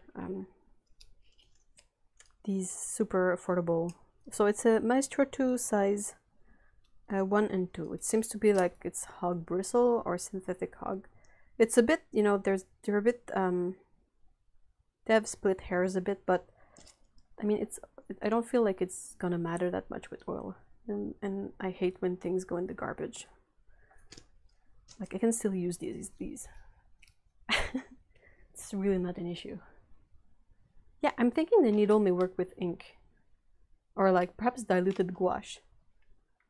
these super affordable. So it's a Maestro 2 size 1 and 2. It seems to be like it's hog bristle or synthetic hog. It's a bit, you know, they're a bit they have split hairs a bit, but I mean I don't feel like it's gonna matter that much with oil. And I hate when things go in the garbage. Like I can still use these. It's really not an issue. Yeah, I'm thinking the needle may work with ink, or like perhaps diluted gouache.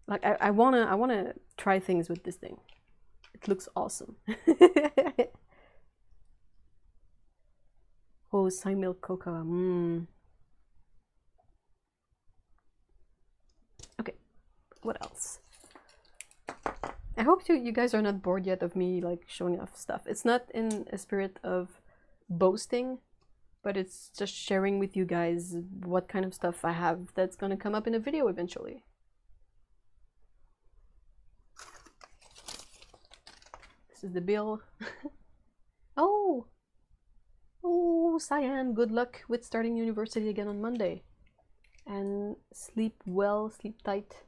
Like I wanna try things with this thing. It looks awesome. Oh, soy milk cocoa. Okay, what else? I hope you guys are not bored yet of me like showing off stuff. It's not in a spirit of boasting, but it's just sharing with you guys what kind of stuff I have that's gonna come up in a video eventually. This is the bill. Oh, Cyan, good luck with starting university again on Monday. And sleep well, sleep tight.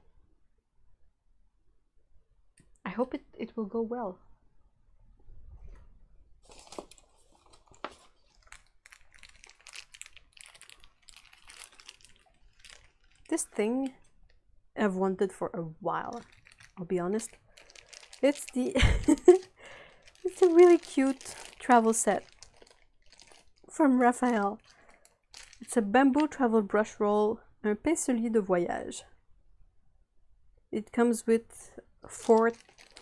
I hope it will go well. This thing I've wanted for a while, I'll be honest. It's the it's a really cute travel set from Raphael. It's a bamboo travel brush roll, un pincelier de voyage. It comes with 4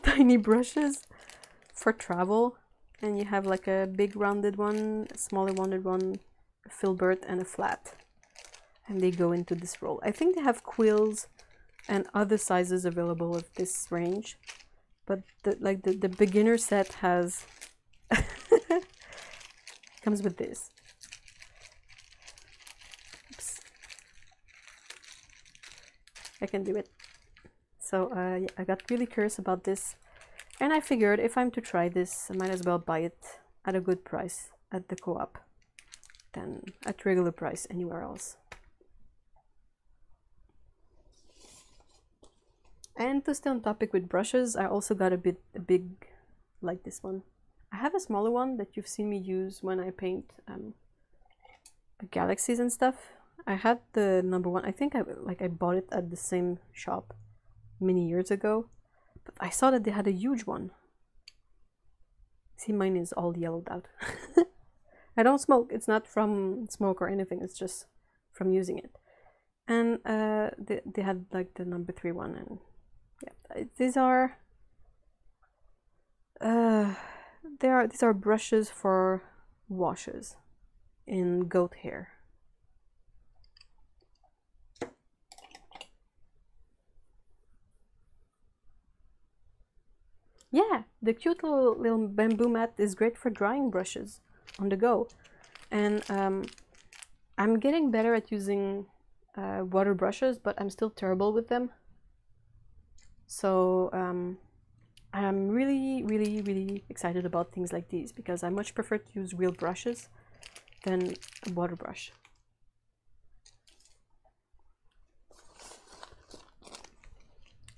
tiny brushes for travel, and you have like a big rounded one, a smaller rounded one, a filbert, and a flat. And they go into this roll. I think they have quills and other sizes available of this range, but the beginner set has comes with this. Oops. I can do it. So yeah, I got really curious about this, and I figured if I'm to try this, I might as well buy it at a good price at the co-op than at regular price anywhere else. And to stay on topic with brushes, I also got a big, like this one. I have a smaller one that you've seen me use when I paint galaxies and stuff. I had the number 1. I think I bought it at the same shop many years ago, but I saw that they had a huge one. See, mine is all yellowed out. I don't smoke. It's not from smoke or anything. It's just from using it. And they had like the number 3 one, and yeah, these are these are brushes for washes in goat hair. Yeah, the cute little bamboo mat is great for drying brushes on the go. And I'm getting better at using water brushes, but I'm still terrible with them. So I'm really excited about things like these, because I much prefer to use real brushes than a water brush.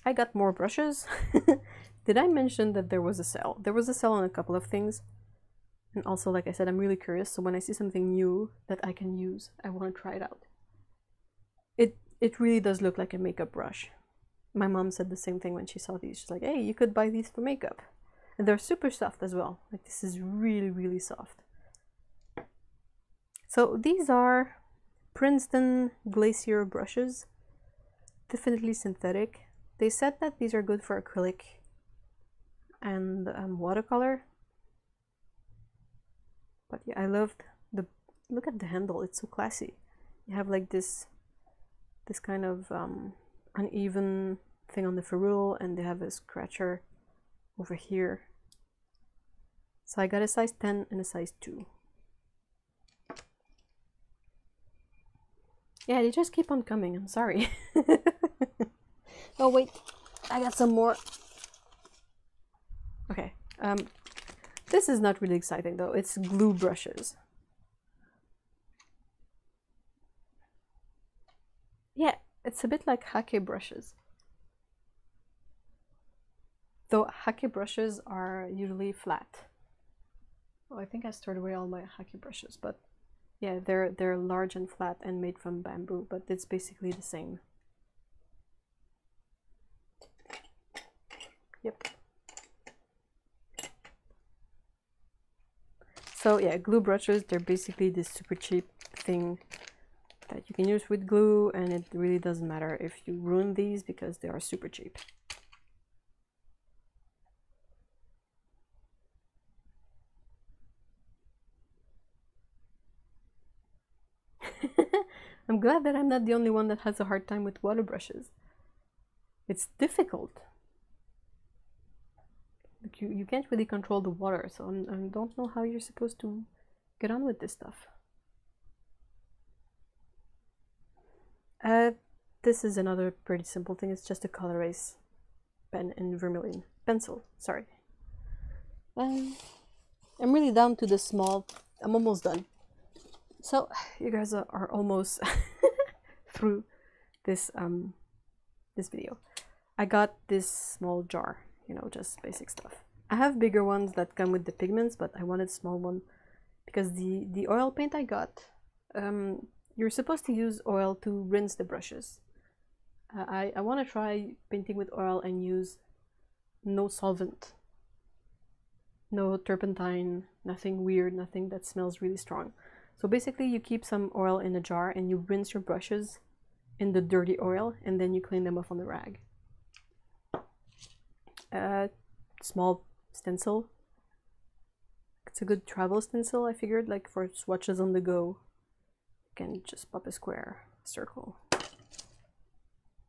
I got more brushes. Did I mention that there was a sale? There was a sale on a couple of things. And also, like I said, I'm really curious, so when I see something new that I can use, I want to try it out. It really does look like a makeup brush. My mom said the same thing when she saw these. She's like, hey, you could buy these for makeup. And they're super soft as well. Like, this is really soft. So these are Princeton Glacier brushes. Definitely synthetic. They said that these are good for acrylic and watercolor. But yeah, I loved the, look at the handle, it's so classy. You have like this kind of uneven thing on the ferrule, and they have a scratcher over here. So I got a size 10 and a size 2. Yeah, they just keep on coming, I'm sorry. Oh wait, I got some more. Okay, this is not really exciting though, it's glue brushes. Yeah, it's a bit like hake brushes. Though hake brushes are usually flat. Oh, I think I stored away all my hake brushes, but yeah, they're large and flat and made from bamboo, but it's basically the same. Yep. So yeah, glue brushes, they're basically this super cheap thing that you can use with glue, and it really doesn't matter if you ruin these because they are super cheap. I'm glad that I'm not the only one that has a hard time with water brushes. It's difficult. Like you can't really control the water, so I don't know how you're supposed to get on with this stuff. This is another pretty simple thing. It's just a color erase pen in vermilion. Pencil, sorry. I'm really down to the small. I'm almost done. So you guys are almost through this this video. I got this small jar, you know, just basic stuff. I have bigger ones that come with the pigments, but I wanted a small one because the oil paint I got, you're supposed to use oil to rinse the brushes. I want to try painting with oil and use no solvent, no turpentine, nothing weird, nothing that smells really strong. So basically you keep some oil in a jar and you rinse your brushes in the dirty oil, and then you clean them off on the rag. Small stencil. It's a good travel stencil, I figured, like for swatches on the go. You can just pop a square, circle.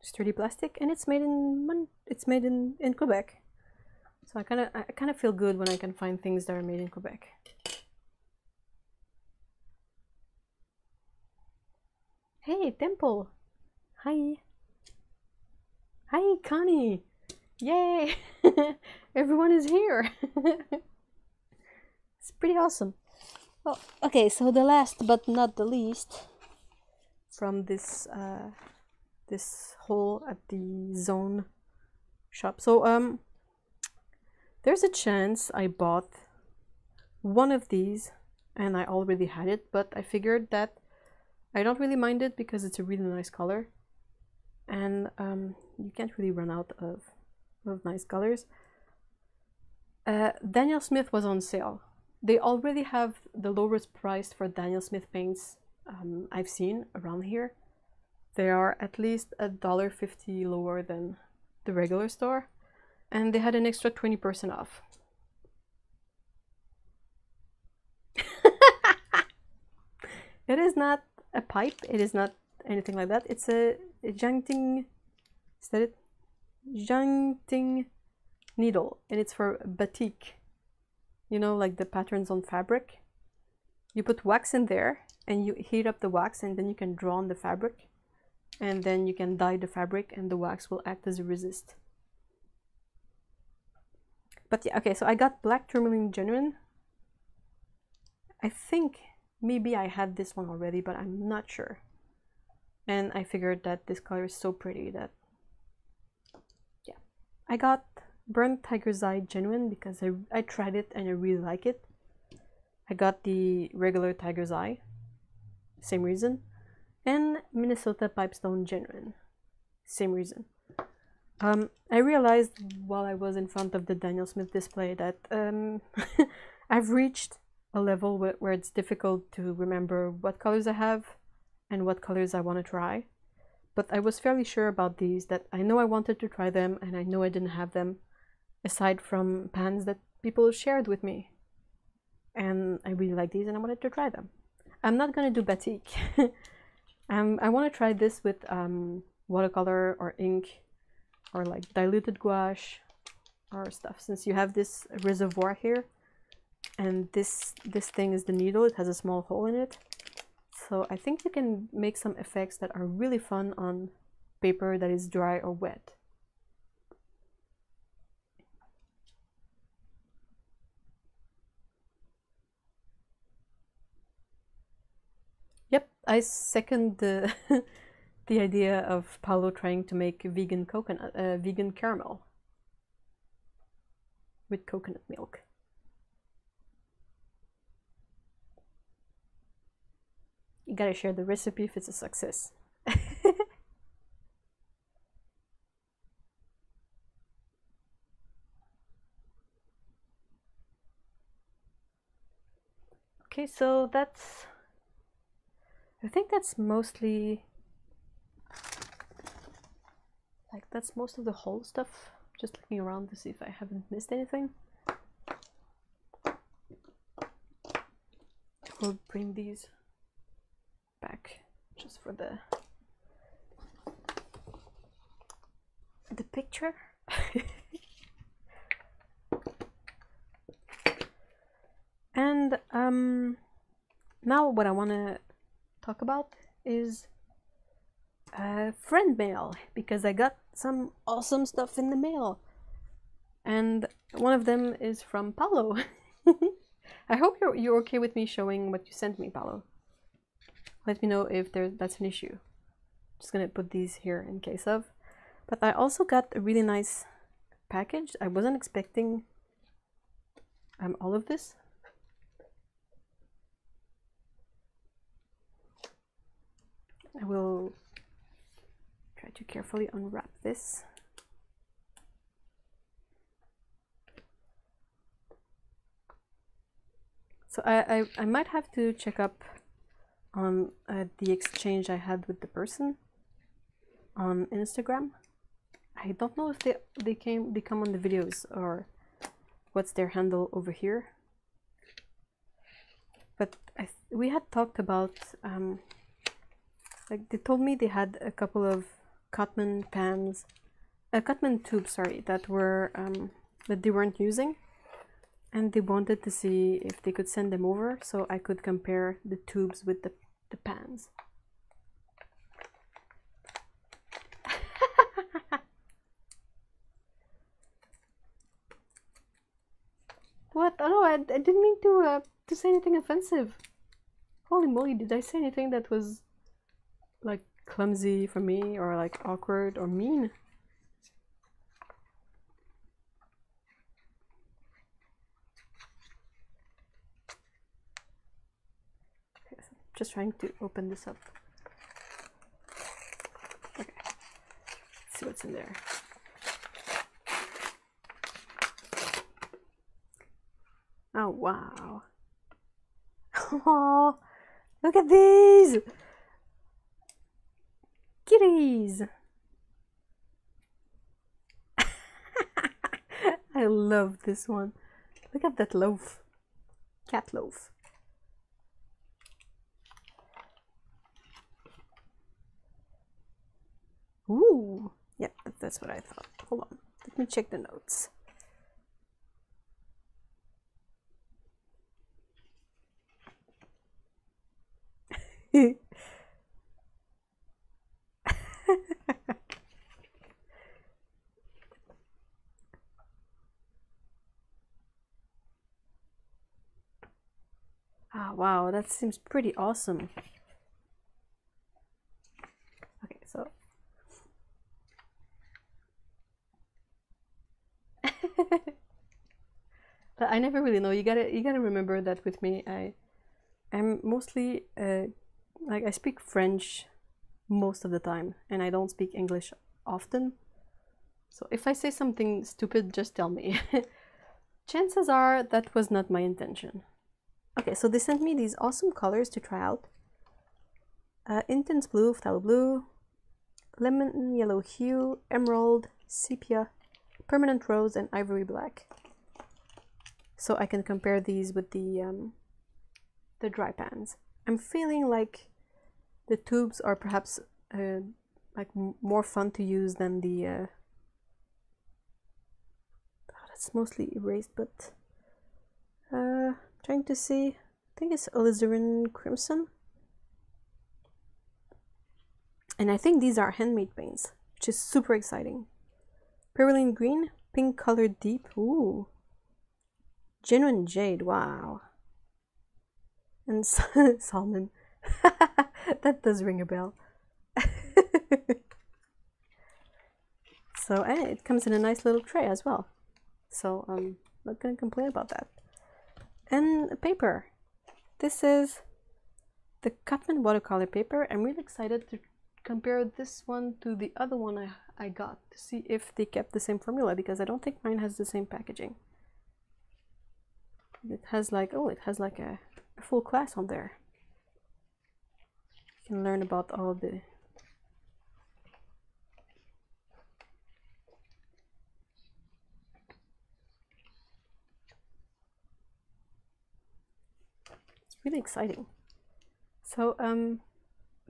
Sturdy plastic, and it's made in Quebec. So I kind of feel good when I can find things that are made in Quebec. Hey, Temple. Hi. Hi, Connie. Yay! Everyone is here. It's pretty awesome. Oh, okay, so the last but not the least from this this haul at the Zone shop. So there's a chance I bought one of these and I already had it, but I figured that I don't really mind it because it's a really nice color, and you can't really run out of nice colors. Daniel Smith was on sale. They already have the lowest price for Daniel Smith paints I've seen around here. They are at least $1.50 lower than the regular store, and they had an extra 20% off. It is not a pipe, it is not anything like that. It's a junting, is that it? Junting needle, and it's for batik. You know, like the patterns on fabric. You put wax in there and you heat up the wax, and then you can draw on the fabric, and then you can dye the fabric, and the wax will act as a resist. But yeah, okay, so I got black tourmaline genuine. I think maybe I had this one already, but I'm not sure. And I figured that this color is so pretty that, yeah. I got burnt tiger's eye genuine because I tried it and I really like it. I got the regular tiger's eye, same reason. And Minnesota pipestone genuine, same reason. I realized while I was in front of the Daniel Smith display that I've reached a level where it's difficult to remember what colors I have and what colors I want to try. But I was fairly sure about these, that I know I wanted to try them and I know I didn't have them, aside from pans that people shared with me. And I really like these and I wanted to try them. I'm not gonna do batik. I want to try this with watercolor or ink or like diluted gouache or stuff, since you have this reservoir here and this thing is the needle. It has a small hole in it, so I think you can make some effects that are really fun on paper that is dry or wet. Yep, I second the the idea of Paolo trying to make vegan coconut, vegan caramel with coconut milk. You gotta share the recipe if it's a success. Okay, so I think that's mostly, like, that's most of the whole stuff. Just looking around to see if I haven't missed anything. We'll bring these back just for the picture. And now what I want to talk about is friend mail, because I got some awesome stuff in the mail, and one of them is from Paolo. I hope you're okay with me showing what you sent me, Paolo. Let me know if that's an issue. Just gonna put these here in case of. But I also got a really nice package. I wasn't expecting all of this. I will try to carefully unwrap this. So I might have to check up on the exchange I had with the person on Instagram. I don't know if they come on the videos or what's their handle over here. But we had talked about like, they told me they had a couple of Cotman pans, Cotman tubes, sorry, that were that they weren't using, and they wanted to see if they could send them over so I could compare the tubes with the pans. What? Oh no, I didn't mean to say anything offensive. Holy moly, did I say anything that was like clumsy for me or like awkward or mean? Okay, so just trying to open this up. Okay, let's see what's in there. Oh wow. Oh, look at these kitties. I love this one. Look at that loaf. Cat loaf. Ooh. Yep, that's what I thought. Hold on. Let me check the notes. Ah, wow, that seems pretty awesome. Okay, so but I never really know. You gotta remember that with me, I'm mostly like, I speak French most of the time and I don't speak English often. So if I say something stupid, just tell me. Chances are that was not my intention. Okay, so they sent me these awesome colors to try out. Intense blue, phthalo blue, lemon yellow hue, emerald, sepia, permanent rose, and ivory black. So I can compare these with the the dry pans. I'm feeling like the tubes are perhaps like more fun to use than the that's mostly erased, but trying to see, I think it's alizarin crimson, and I think these are handmade paints, which is super exciting. Perylene green, pink colored deep, ooh, genuine jade, wow, and salmon. That does ring a bell. So, and it comes in a nice little tray as well, so I'm not gonna complain about that. And paper, this is the Cutman watercolor paper. I'm really excited to compare this one to the other one I got to see if they kept the same formula, because I don't think mine has the same packaging. It has like, oh, it has like a full class on there. You can learn about all the really exciting. So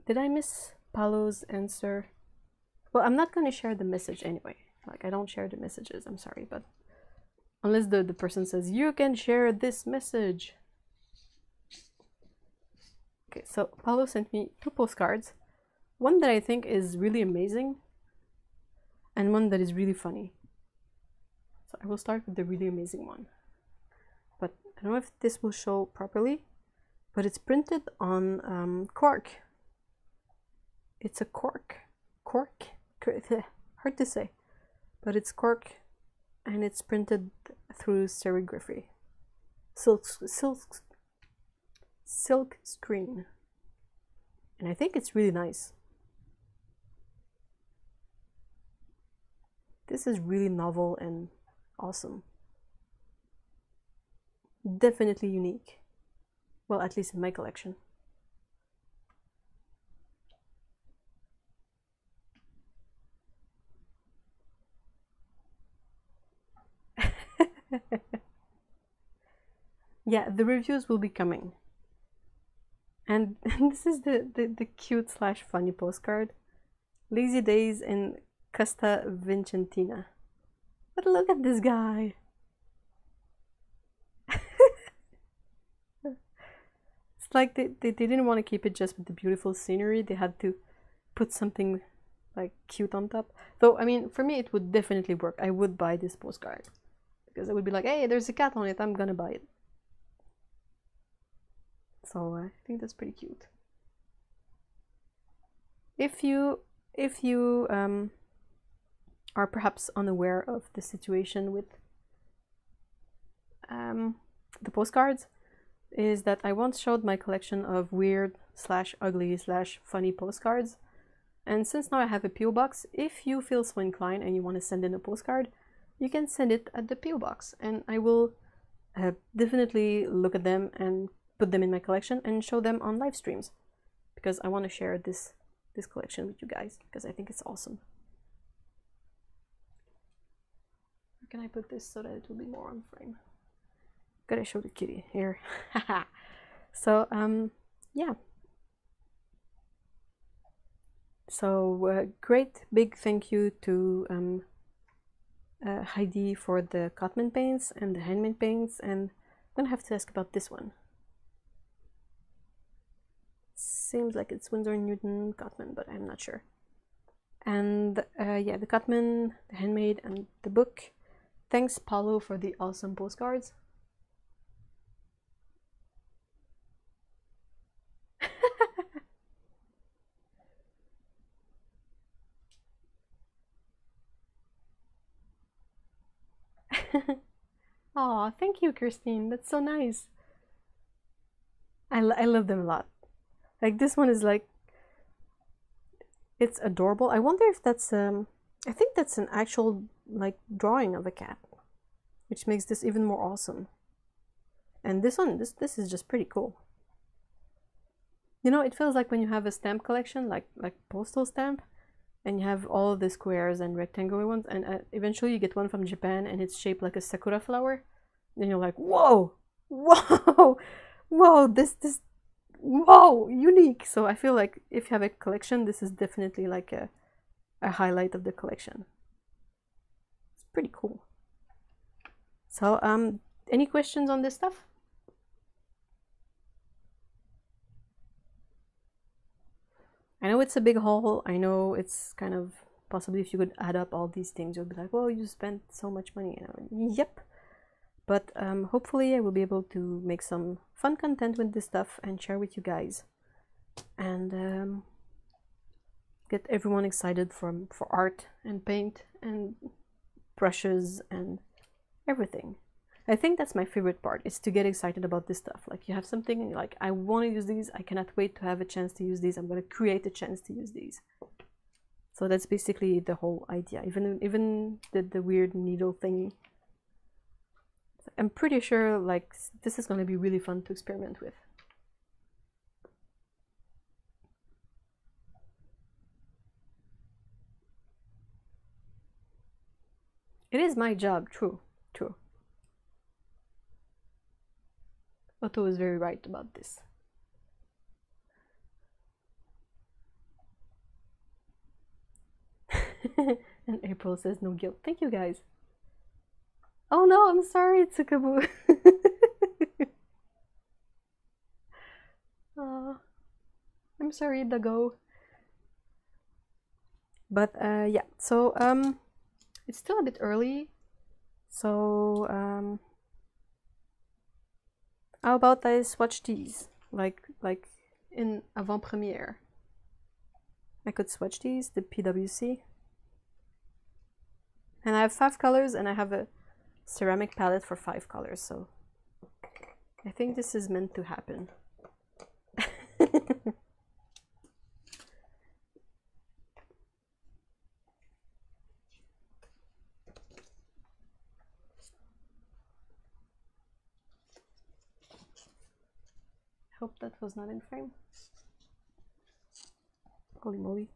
did I miss Paolo's answer? Well, I'm not going to share the message anyway. Like, I don't share the messages, I'm sorry, but unless the person says you can share this message. Okay, so Paolo sent me 2 postcards, one that I think is really amazing and one that is really funny. So I will start with the really amazing one, but I don't know if this will show properly, but it's printed on cork. It's a cork, hard to say, but it's cork, and it's printed through serigraphy, silk screen, and I think it's really nice. This is really novel and awesome. Definitely unique. Well, at least in my collection. Yeah, the reviews will be coming. And this is the cute slash funny postcard. Lazy Days in Costa Vincentina. But look at this guy. It's like they didn't want to keep it just with the beautiful scenery. They had to put something like cute on top. Though, I mean, for me it would definitely work. I would buy this postcard, because I would be like, hey, there's a cat on it, I'm gonna buy it. So I think that's pretty cute. If you are perhaps unaware of the situation with the postcards, is that I once showed my collection of weird slash ugly slash funny postcards, and since now I have a PO box, if you feel so inclined and you want to send in a postcard, you can send it at the PO box, and I will definitely look at them and put them in my collection and show them on live streams, because I want to share this collection with you guys, because I think it's awesome. Where can I put this so that it will be more on frame? Gotta show the kitty here. So yeah, so great big thank you to Heidi for the Cotman paints and the handmade paints, and I'm gonna have to ask about this one. Seems like it's Winsor & Newton Cotman, but I'm not sure. And yeah, the Cotman, the handmade, and the book. Thanks Paolo for the awesome postcards. Oh, thank you, Christine. That's so nice. I love them a lot. Like, this one is like, it's adorable. I wonder if that's I think that's an actual like drawing of a cat, which makes this even more awesome. And this one, this is just pretty cool. You know, it feels like when you have a stamp collection, like postal stamp, and you have all the squares and rectangular ones, and eventually you get one from Japan and it's shaped like a sakura flower, and you're like, whoa, whoa, whoa, this whoa, unique. So I feel like if you have a collection, this is definitely like a highlight of the collection. It's pretty cool. So any questions on this stuff? I know it's a big haul. I know it's kind of possibly if you could add up all these things, you'll be like, well, you spent so much money. You know, yep. But hopefully I will be able to make some fun content with this stuff and share with you guys. And get everyone excited for art and paint and brushes and everything. I think that's my favorite part, is to get excited about this stuff. Like you have something and you're like, I want to use these, I cannot wait to have a chance to use these, I'm going to create a chance to use these. So that's basically the whole idea. Even the weird needle thing. I'm pretty sure like this is going to be really fun to experiment with. It is my job, true. Otto is very right about this. And April says no guilt. Thank you guys. Oh no, I'm sorry, Tsukaboo. I'm sorry, Dago. But yeah, so it's still a bit early. So how about I swatch these? Like in avant-premiere. I could swatch these, the PWC. And I have 5 colors and I have a ceramic palette for 5 colors, so I think this is meant to happen. Hope that was not in frame. Holy moly.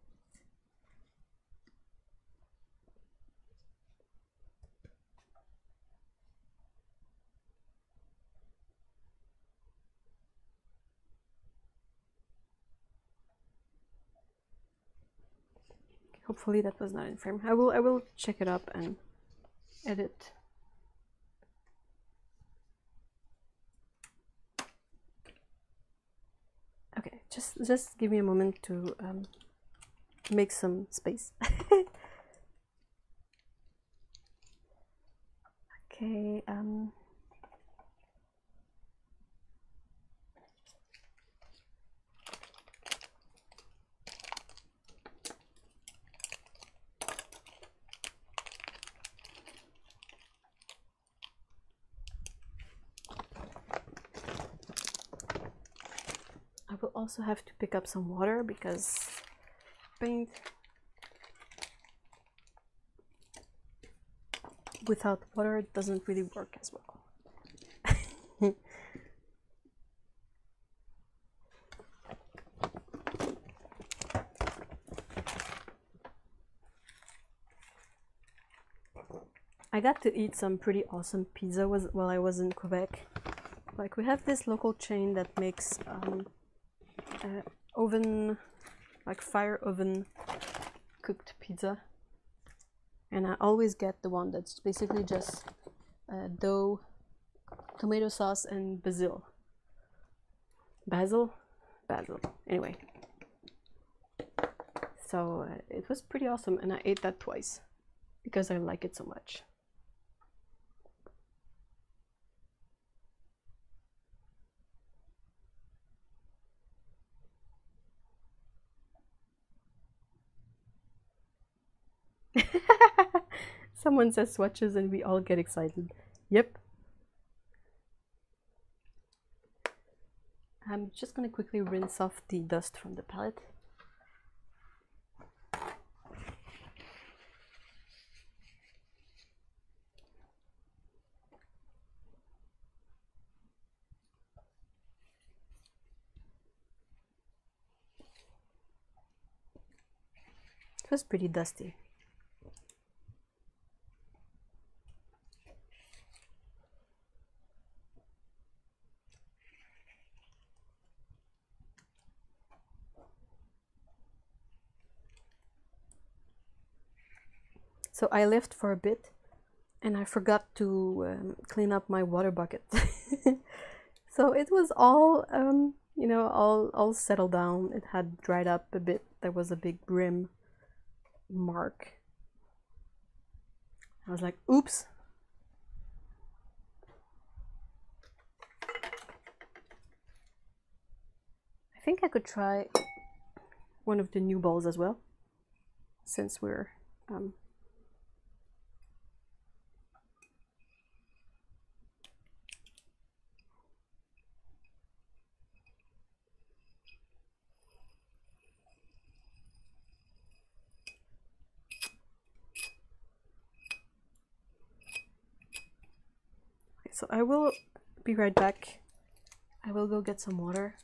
Hopefully that was not in frame. I will check it up and edit. Okay, just give me a moment to make some space. Okay, I will also have to pick up some water because paint without water doesn't really work as well. I got to eat some pretty awesome pizza while I was in Quebec. Like we have this local chain that makes oven, like fire oven cooked pizza, and I always get the one that's basically just dough, tomato sauce, and basil. Anyway, so it was pretty awesome, and I ate that twice because I like it so much. Someone says swatches and we all get excited. Yep. I'm just gonna quickly rinse off the dust from the palette. It was pretty dusty. So I left for a bit and I forgot to clean up my water bucket. So it was all, you know, all settled down. It had dried up a bit. There was a big brim mark. I was like, oops. I think I could try one of the new balls as well, since we're so I will be right back. I will go get some water.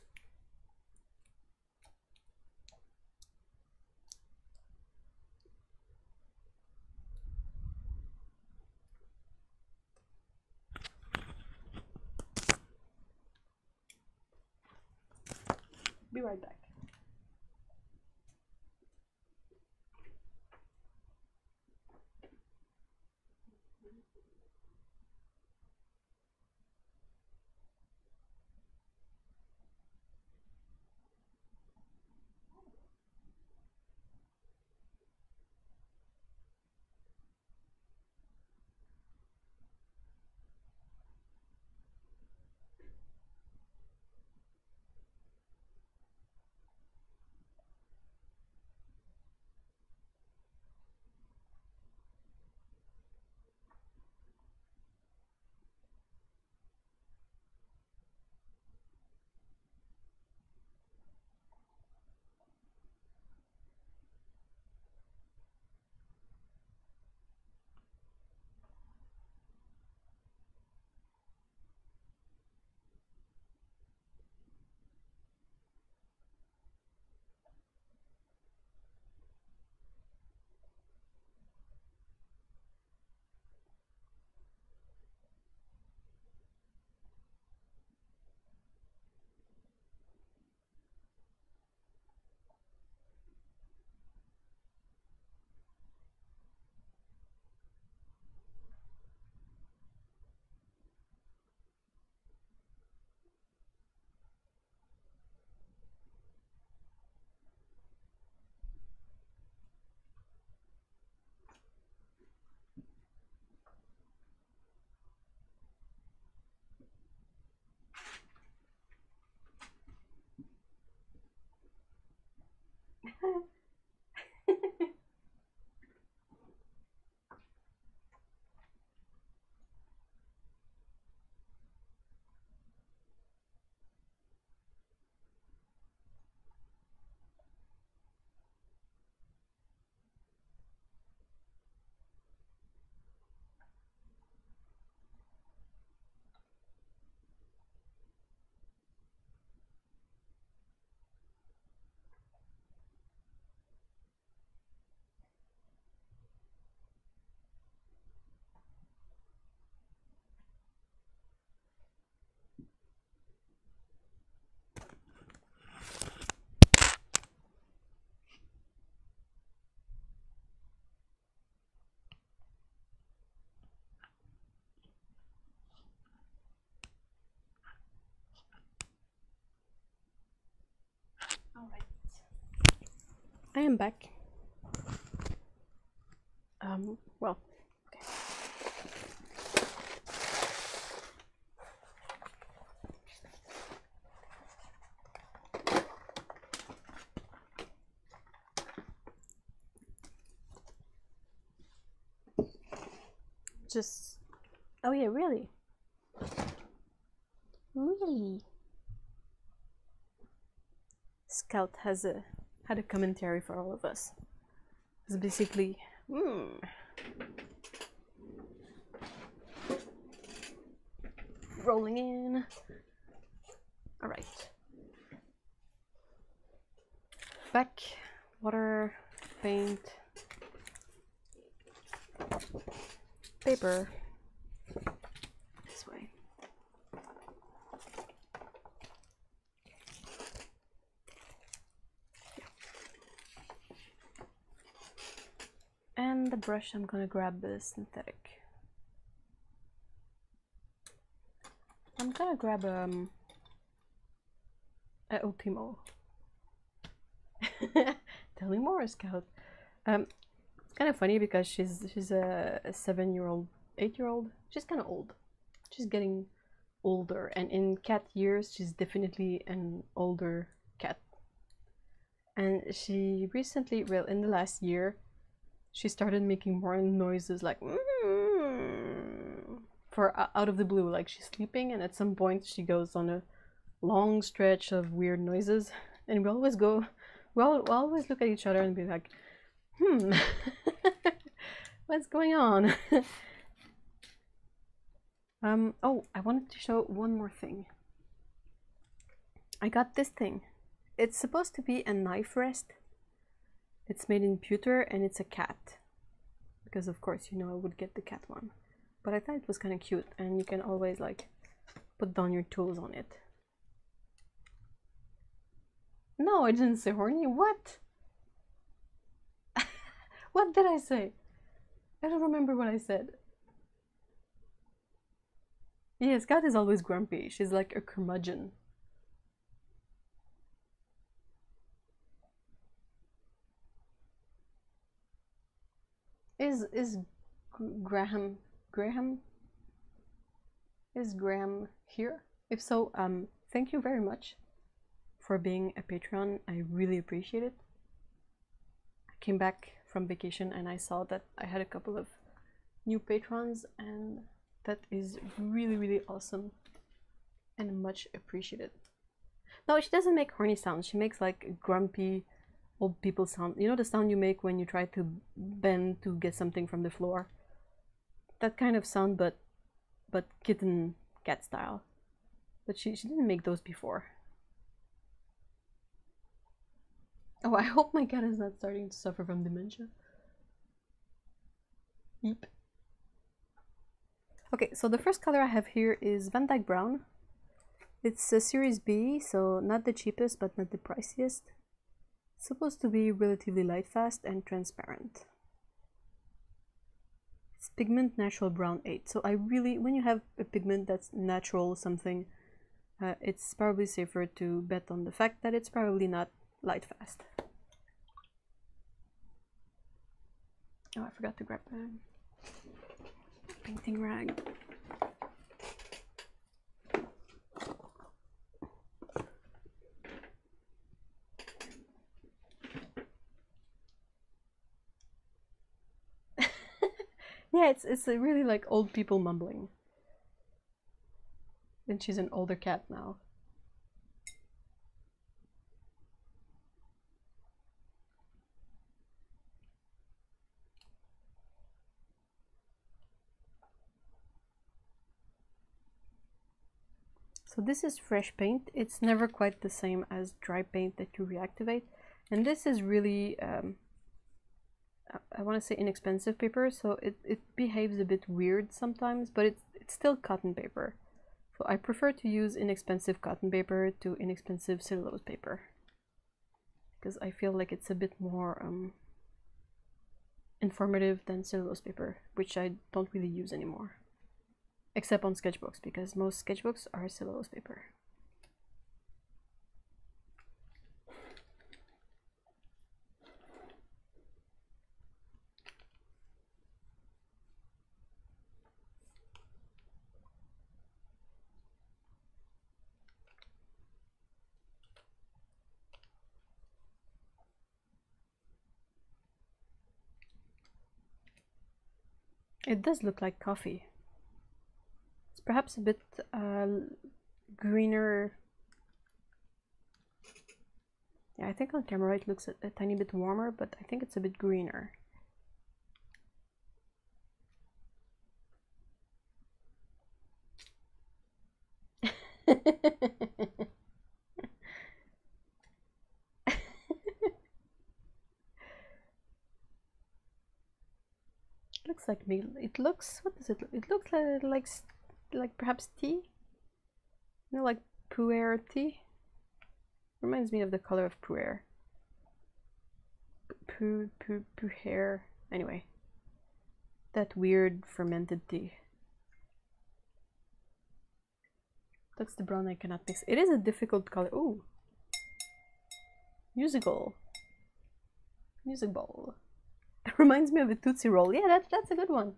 Be right back. All right. I am back. Well, okay. Just, oh yeah, really? Really? Scout had a commentary for all of us. It's basically, rolling in. All right. Back, water, paint, paper. This way. And the brush, I'm gonna grab the synthetic. I'm gonna grab a Ultimo. Tell me more, Scout. It's kind of funny because she's a 7-year-old, 8-year-old. She's kind of old. She's getting older, and in cat years, she's definitely an older cat. And she recently, well, in the last year, she started making more noises like for out of the blue, like she's sleeping, and at some point she goes on a long stretch of weird noises, and we always look at each other and be like, what's going on? Oh, I wanted to show one more thing. I got this thing. It's supposed to be a knife rest. It's made in pewter and it's a cat. Because of course, you know, I would get the cat one. But I thought it was kind of cute, and you can always like put down your tools on it. No, I didn't say horny. What? What did I say? I don't remember what I said. Yes, Kat is always grumpy. She's like a curmudgeon. Is Graham is Graham here? If so, thank you very much for being a Patreon. I really appreciate it. I came back from vacation and I saw that I had a couple of new patrons, and that is really, really awesome and much appreciated. No, she doesn't make horny sounds. She makes like grumpy old people sound. You know the sound you make when you try to bend to get something from the floor? That kind of sound, but kitten cat style. But she didn't make those before. Oh, I hope my cat is not starting to suffer from dementia. Yep. Okay, so the first color I have here is Van Dyke Brown. It's a Series B, so not the cheapest, but not the priciest. It's supposed to be relatively light fast and transparent. It's pigment natural brown 8. So I really, when you have a pigment that's natural something, it's probably safer to bet on the fact that it's probably not light fast. Oh, I forgot to grab the painting rag. Yeah, it's a really like old people mumbling. And she's an older cat now. So this is fresh paint. It's never quite the same as dry paint that you reactivate. And this is really, I want to say inexpensive paper, so it behaves a bit weird sometimes, but it's still cotton paper. So I prefer to use inexpensive cotton paper to inexpensive cellulose paper, because I feel like it's a bit more informative than cellulose paper, which I don't really use anymore. Except on sketchbooks, because most sketchbooks are cellulose paper. It does look like coffee. It's perhaps a bit greener. Yeah, I think on camera it looks a tiny bit warmer, but I think it's a bit greener. Looks like me. It looks. What does it look? It looks like perhaps tea. You know, like pu'er tea. Reminds me of the color of pu'er. Pu'er. Anyway, that weird fermented tea. That's the brown I cannot mix. It is a difficult color. Ooh. Musical. Music ball. It reminds me of a Tootsie Roll. Yeah, that's a good one.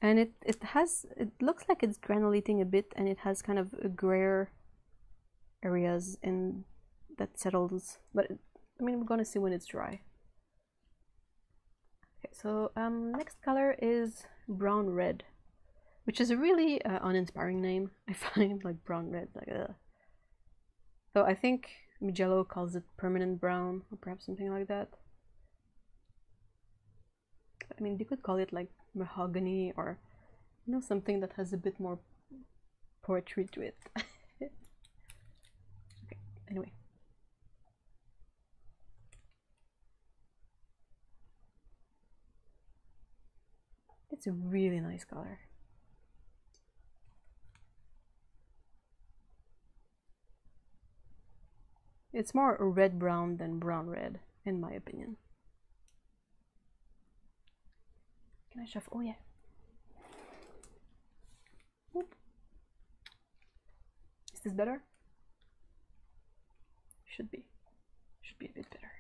And it looks like it's granulating a bit, and it has kind of a grayer areas in that settles. But I mean, we're gonna see when it's dry. Okay, so next color is brown red, which is a really uninspiring name. I find, like, brown red, like so I think Mijello calls it permanent brown, or perhaps something like that. I mean, you could call it like mahogany, or, you know, something that has a bit more poetry to it. Okay, anyway. It's a really nice color. It's more red-brown than brown-red, in my opinion. Can I shuffle? Oh yeah. Oop. Is this better? Should be. Should be a bit better.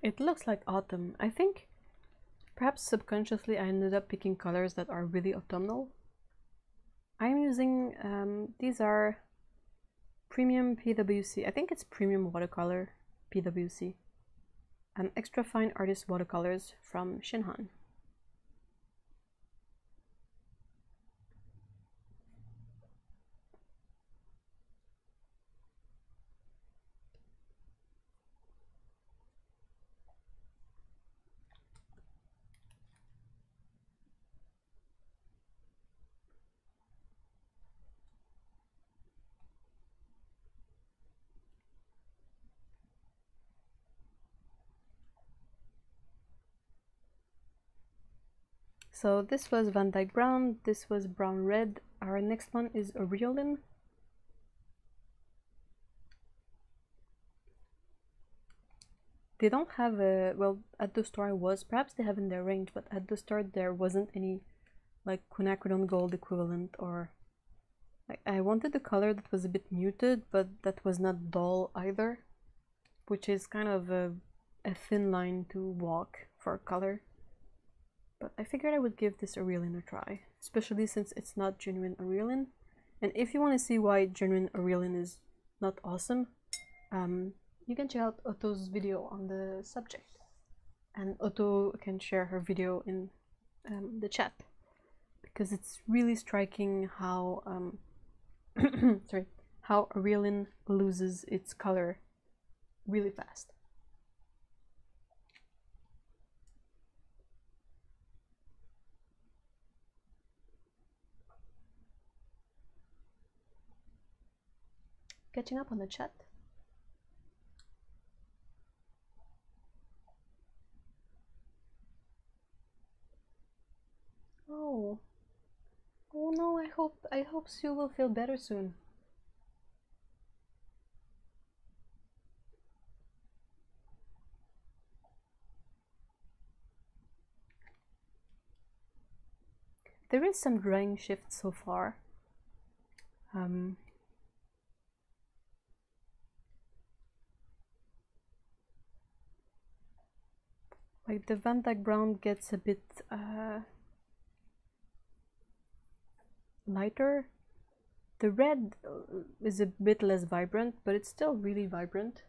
It looks like autumn. I think perhaps subconsciously I ended up picking colors that are really autumnal. I'm using, these are premium PWC. I think it's premium watercolor PWC. Extra fine artist watercolors from Shinhan. So this was Van Dyke Brown, this was Brown Red. Our next one is Aureolin. They don't have a, well, at the store I was, perhaps they have in their range, but at the store there wasn't any like quinacridone gold equivalent, or like, I wanted a color that was a bit muted, but that was not dull either, which is kind of a thin line to walk for color. But I figured I would give this Aureolin a try, especially since it's not genuine Aureolin. And if you want to see why genuine Aureolin is not awesome, you can check out Otto's video on the subject. And Otto can share her video in the chat, because it's really striking how sorry, how Aureolin loses its color really fast. Catching up on the chat. Oh. Oh no, I hope Sue will feel better soon. There is some drying shift so far. Like the Van Dyke Brown gets a bit lighter. The red is a bit less vibrant, but it's still really vibrant.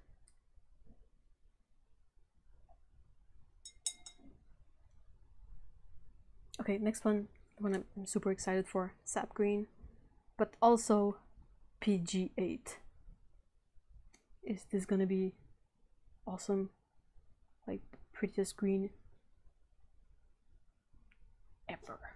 Okay, next one, the one I'm super excited for, Sap Green, but also PG8. Is this gonna be awesome? Like, prettiest green ever.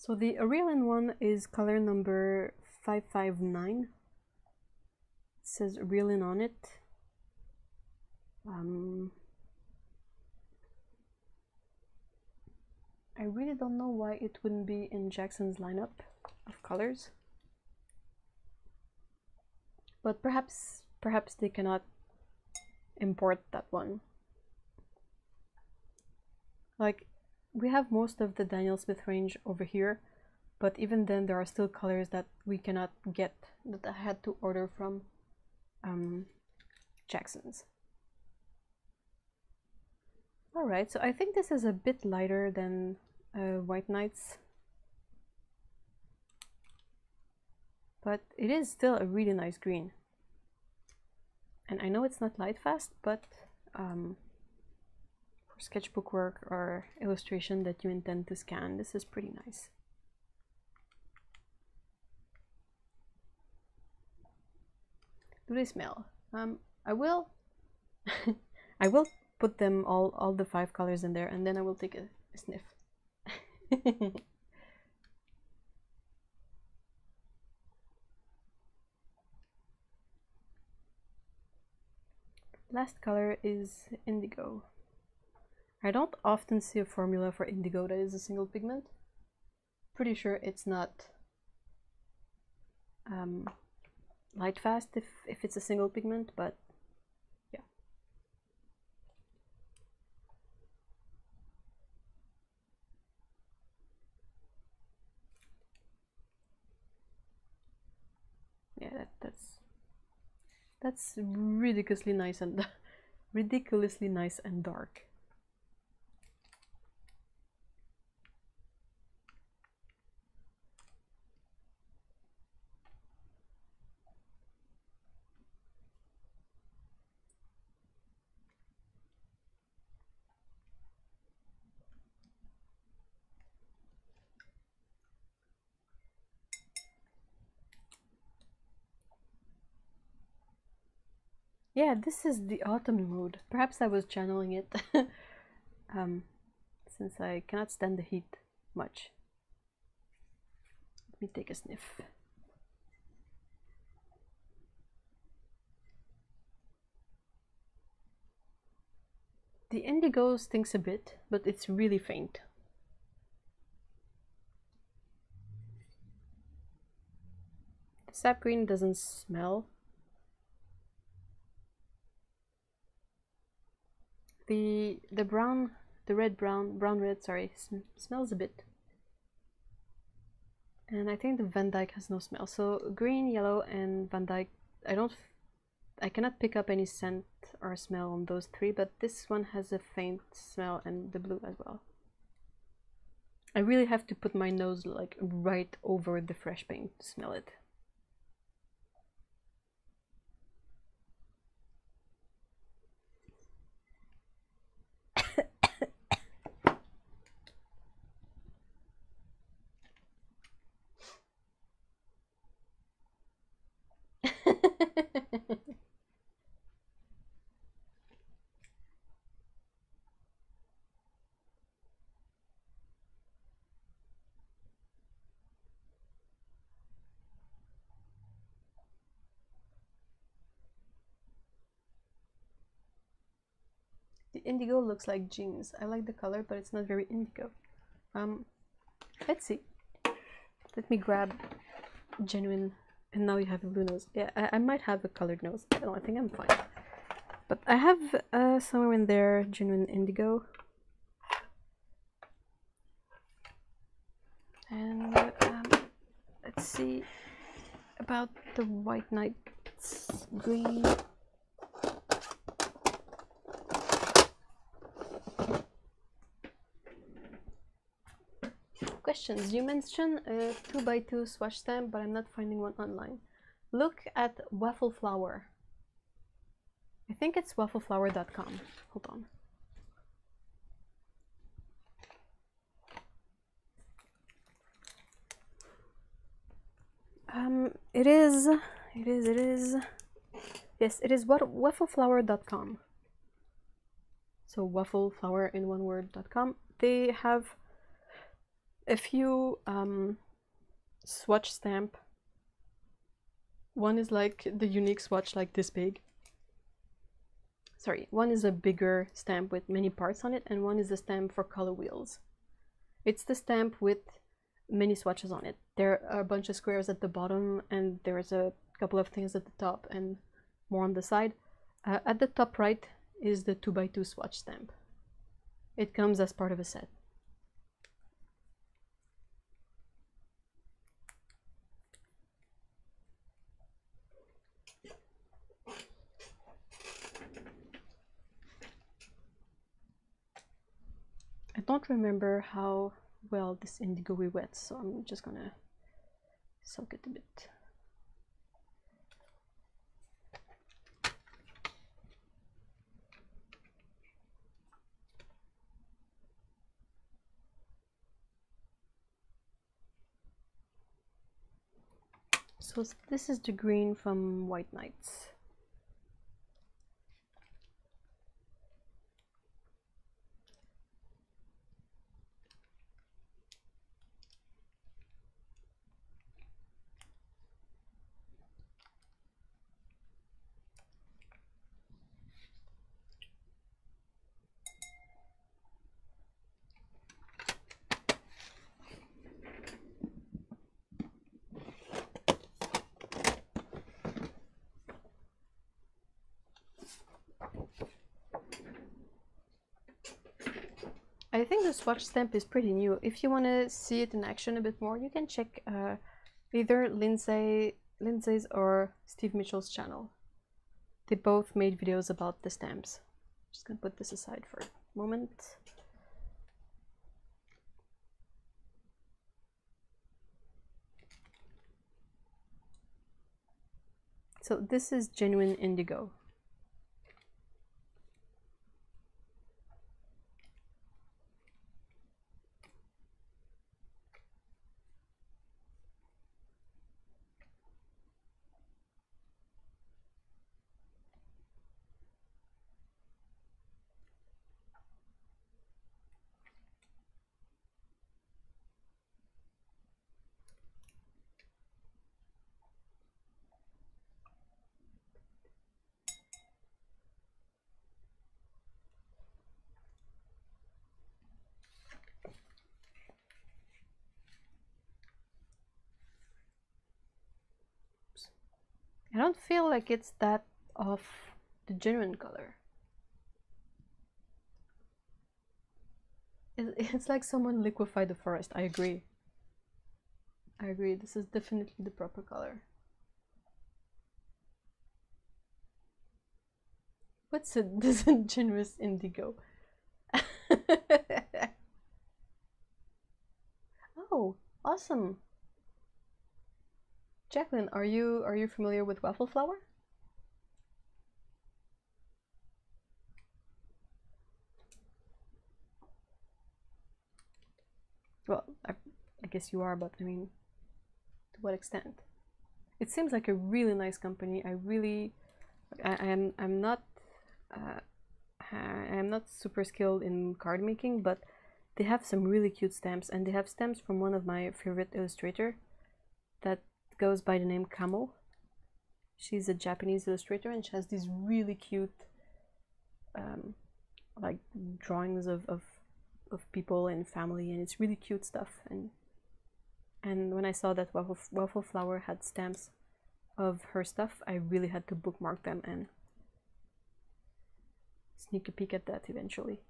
So the Aurelian one is color number 559. It says Aurelian on it. I really don't know why it wouldn't be in Jackson's lineup of colors, but perhaps they cannot import that one. Like, we have most of the Daniel Smith range over here, but even then there are still colors that we cannot get, that I had to order from Jackson's. Alright, so I think this is a bit lighter than White Nights, but it is still a really nice green. And I know it's not light fast, but for sketchbook work or illustration that you intend to scan, this is pretty nice. Do they smell? I will I will put them all the 5 colors in there, and then I will take a sniff. Last color is indigo. I don't often see a formula for indigo that is a single pigment. Pretty sure it's not light fast if it's a single pigment, but yeah. Yeah, that's ridiculously nice and ridiculously nice and dark. Yeah, this is the autumn mood. Perhaps I was channeling it since I cannot stand the heat much. Let me take a sniff. The indigo stinks a bit, but it's really faint. The sap green doesn't smell. The brown red, sorry, smells a bit. And I think the Van Dyke has no smell. So green, yellow, and Van Dyke, I cannot pick up any scent or smell on those 3, but this one has a faint smell, and the blue as well. I really have to put my nose like right over the fresh paint to smell it. The indigo looks like jeans. I like the color, but it's not very indigo. Let's see. Let me grab genuine, and now you have a blue nose. Yeah, I might have a colored nose. I don't know, I think I'm fine. But I have somewhere in there genuine indigo. And let's see about the White Nights green. Questions. You mentioned a 2x2 swatch stamp, but I'm not finding one online. Look at Waffle Flower. I think it's waffleflower.com. Hold on. It is. Yes, it is waffleflower.com. So waffleflower in one word.com. They have if you swatch stamp, one is like the unique swatch, like this big. Sorry, one is a bigger stamp with many parts on it, and one is a stamp for color wheels. It's the stamp with many swatches on it. There are a bunch of squares at the bottom, and there's a couple of things at the top and more on the side. At the top right is the 2x2 swatch stamp. It comes as part of a set. I don't remember how well this indigo we wet, so I'm just gonna soak it a bit. So this is the green from White Nights. I think the swatch stamp is pretty new. If you want to see it in action a bit more, you can check either Lindsay's or Steve Mitchell's channel. They both made videos about the stamps. Just gonna put this aside for a moment. So this is genuine indigo. I don't feel like it's that off the genuine color. It's like someone liquefied the forest. I agree. I agree. This is definitely the proper color. What's a disingenuous indigo? Oh, awesome. Jacqueline, are you familiar with waffle flower? Well, I guess you are, but I mean, to what extent? It seems like a really nice company. I'm not I'm not super skilled in card making, but they have some really cute stamps, and they have stamps from one of my favorite illustrator that goes by the name Kano. She's a Japanese illustrator, and she has these really cute like drawings of people and family, and it's really cute stuff. And when I saw that waffle flower had stamps of her stuff, I really had to bookmark them and sneak a peek at that eventually.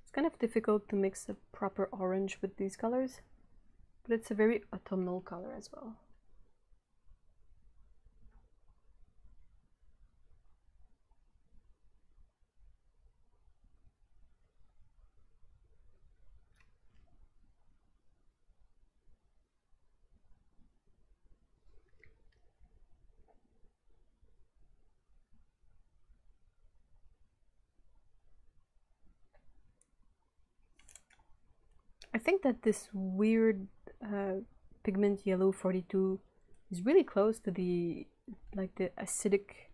It's kind of difficult to mix a proper orange with these colors, but it's a very autumnal color as well. I think that this weird pigment yellow 42 is really close to the acidic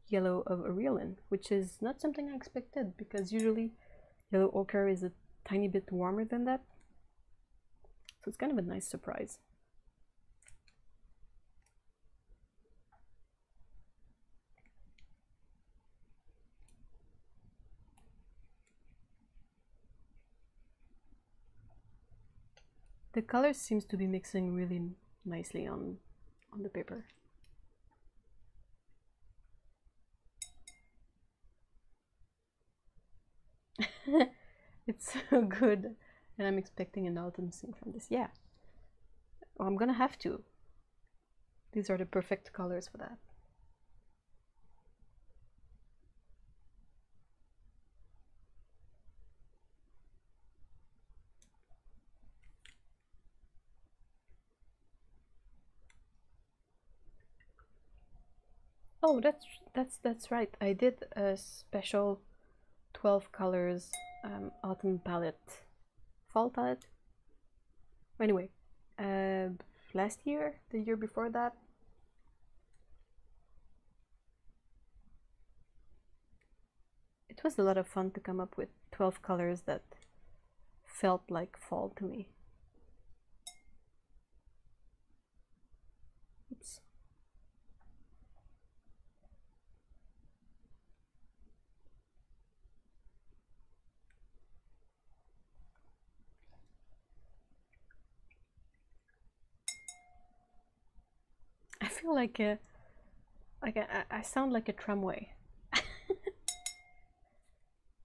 yellow of Aureolin, which is not something I expected because usually yellow ochre is a tiny bit warmer than that. So it's kind of a nice surprise. The color seems to be mixing really nicely on the paper. It's so good, and I'm expecting an autumn scene from this. Yeah, well, I'm gonna have to. These are the perfect colors for that. Oh, that's right. I did a special 12 colors autumn palette, fall palette. Anyway, last year, the year before that. It was a lot of fun to come up with 12 colors that felt like fall to me. Oops. I feel like I sound like a tramway.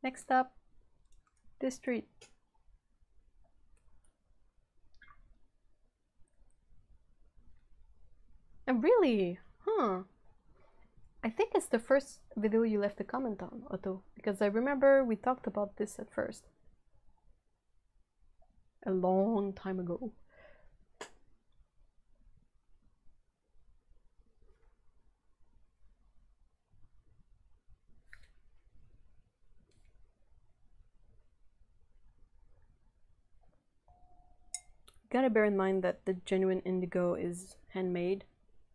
Next up, this street. And really, huh? I think it's the first video you left a comment on, Otto, because I remember we talked about this at first. A long time ago. Gotta bear in mind that the genuine indigo is handmade,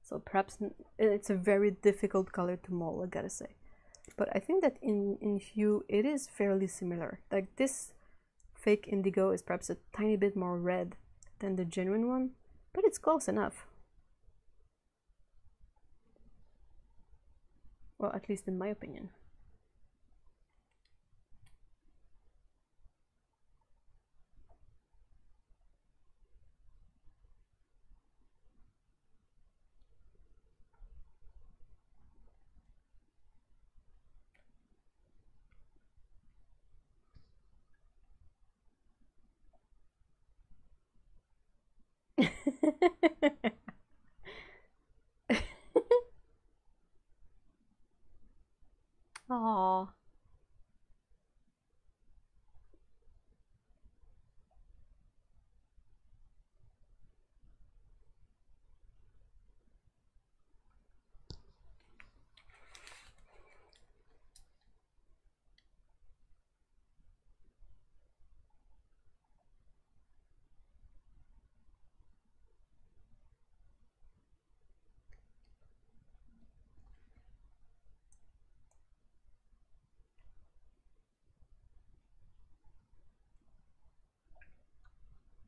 so perhaps it's a very difficult color to mold, I gotta say. But I think that in hue it is fairly similar. Like this fake indigo is perhaps a tiny bit more red than the genuine one, but it's close enough. Well, at least in my opinion. Aww.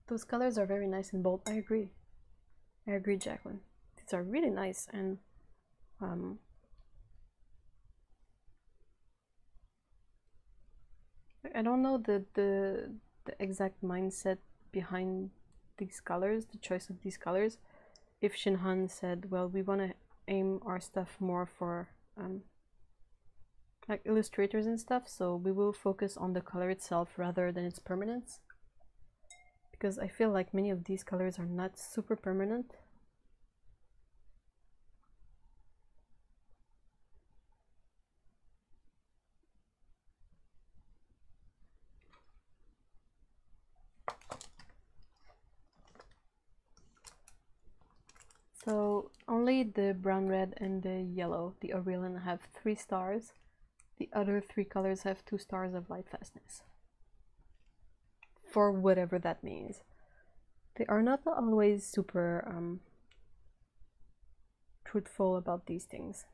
Those colors are very nice and bold. I agree. I agree, Jacqueline. These are really nice, and I don't know the exact mindset behind these colors, the choice of these colors. If Shinhan said, well, we want to aim our stuff more for like illustrators and stuff, so we will focus on the color itself rather than its permanence. Because I feel like many of these colors are not super permanent. So only the brown, red, and the yellow, the Aureolin, have 3 stars. The other 3 colors have 2 stars of light fastness. For whatever that means. They are not always super truthful about these things.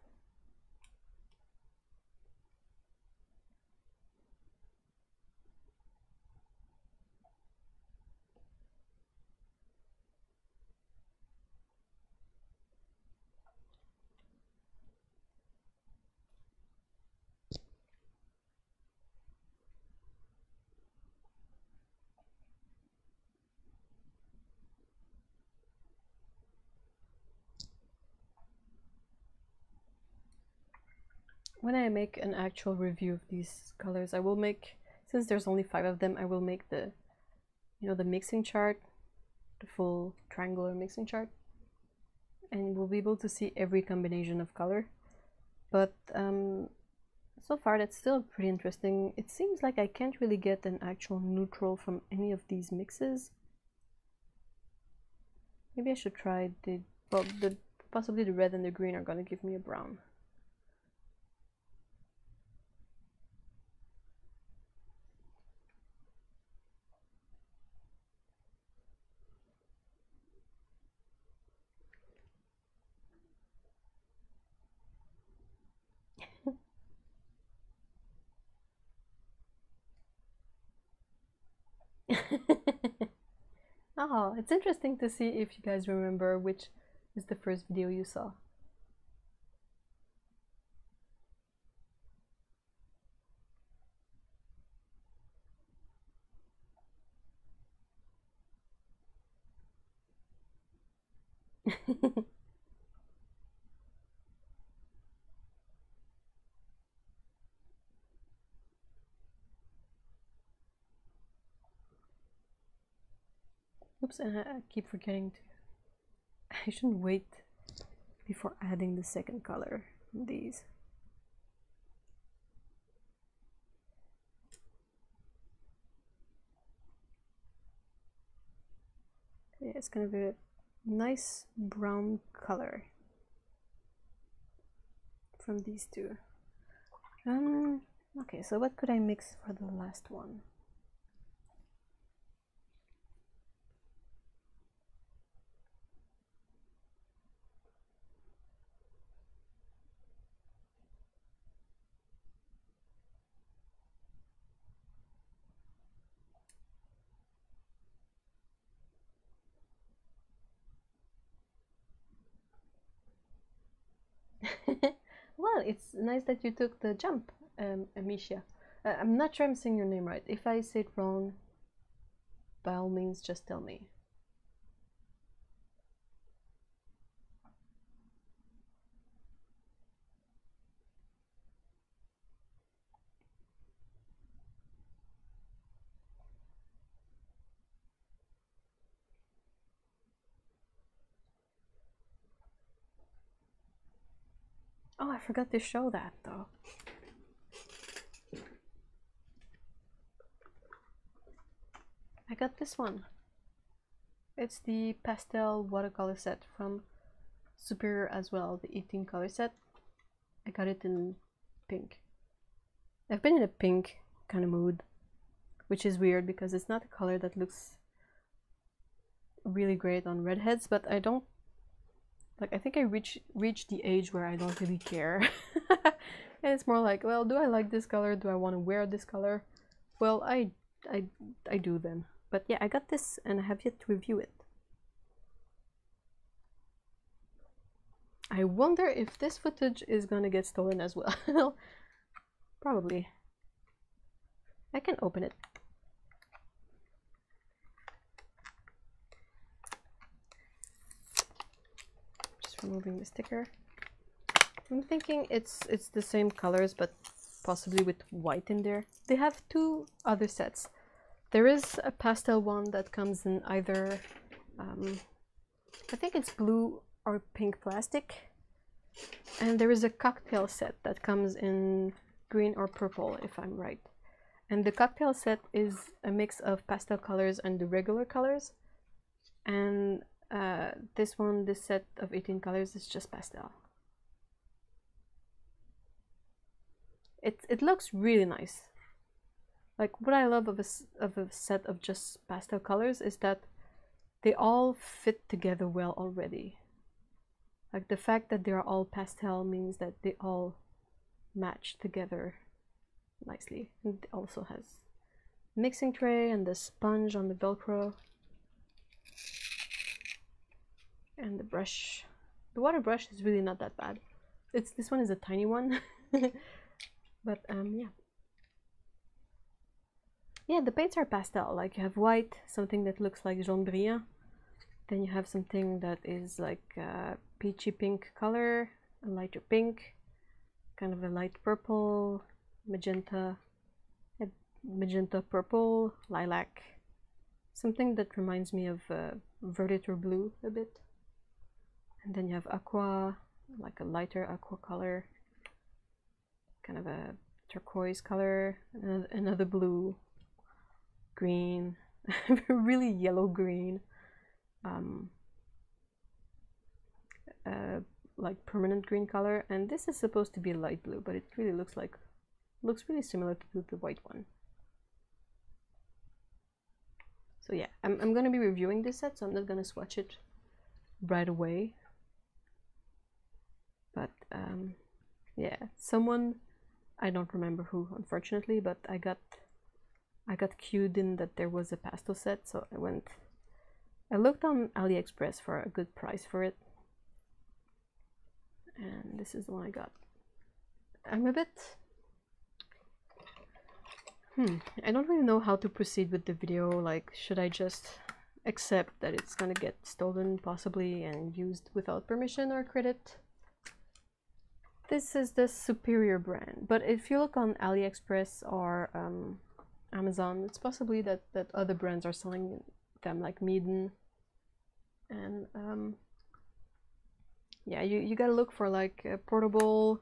when I make an actual review of these colors, I will make, since there's only 5 of them, I will make the, you know, the mixing chart, the full triangular mixing chart, and we'll be able to see every combination of color. But so far that's still pretty interesting. It seems like I can't really get an actual neutral from any of these mixes. Maybe I should try the, well, possibly the red and the green are gonna give me a brown. Oh, it's interesting to see if you guys remember which is the first video you saw. Oops, and I keep forgetting to... I shouldn't wait before adding the second color in these. Yeah, it's kind of a nice brown color from these two. Okay, so what could I mix for the last one? Well, it's nice that you took the jump, Amisha. I'm not sure I'm saying your name right. If I say it wrong, by all means, just tell me. Oh, I forgot to show that though. I got this one. It's the pastel watercolor set from Superior as well, the 18 color set. I got it in pink. I've been in a pink kind of mood, which is weird because it's not a color that looks really great on redheads, but I don't like, I think I reached the age where I don't really care. And it's more like, well, do I like this color? Do I want to wear this color? Well, I do then. But yeah, I got this and I have yet to review it. I wonder if this footage is gonna get stolen as well. Probably. I can open it. Just removing the sticker. I'm thinking it's the same colors, but possibly with white in there. They have 2 other sets. There is a pastel one that comes in either, I think it's blue or pink plastic. And there is a cocktail set that comes in green or purple, if I'm right. And the cocktail set is a mix of pastel colors and the regular colors. And this set of 18 colors is just pastel. It looks really nice. Like, what I love of a set of just pastel colors is that they all fit together well already. Like, the fact that they're all pastel means that they all match together nicely. And it also has mixing tray and the sponge on the Velcro. And the brush. The water brush is really not that bad. This one is a tiny one. But yeah. Yeah, the paints are pastel. Like, you have white, something that looks like jaune brillant. Then you have something that is like peachy pink color, a lighter pink. kind of a light purple, magenta, magenta purple, lilac, something that reminds me of Verditor blue a bit. And then you have aqua, like a lighter aqua color, kind of a turquoise color, another blue, green, really yellow green, like permanent green color, and this is supposed to be light blue, but it really looks really similar to the white one. So yeah, I'm gonna be reviewing this set, so I'm not gonna swatch it right away. But yeah, someone, I don't remember who, unfortunately, but I got cued in that there was a pastel set, so I looked on Aliexpress for a good price for it, and this is the one I got. I'm a bit I don't really know how to proceed with the video. Like, should I just accept that it's gonna get stolen possibly and used without permission or credit? This is the Superior brand, but if you look on AliExpress or Amazon, it's possibly that other brands are selling them, like Meeden. And yeah, you gotta look for like a portable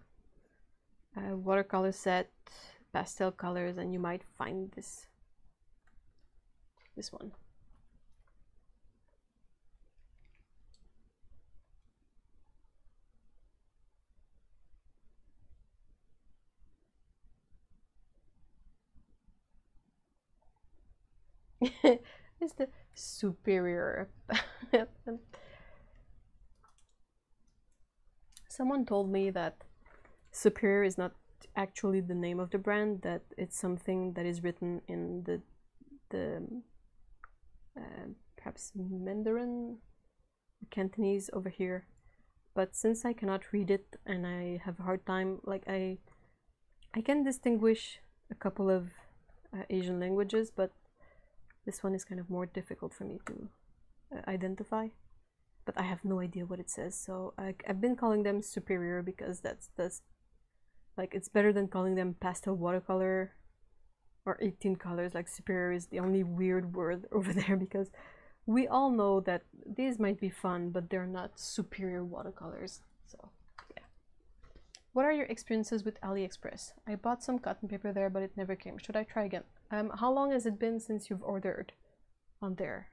watercolor set, pastel colors, and you might find this one. It's the Superior. Someone told me that Superior is not actually the name of the brand, that it's something that is written in the perhaps Mandarin, Cantonese over here, but since I cannot read it and I have a hard time, like I can distinguish a couple of Asian languages, but this one is kind of more difficult for me to identify. But I have no idea what it says, so I've been calling them Superior because that's like, it's better than calling them pastel watercolor or 18 colors. Like, Superior is the only weird word over there, because we all know that these might be fun, but they're not superior watercolors. So yeah. What are your experiences with AliExpress? I bought some cotton paper there, but it never came. Should I try again? How long has it been since you've ordered on there?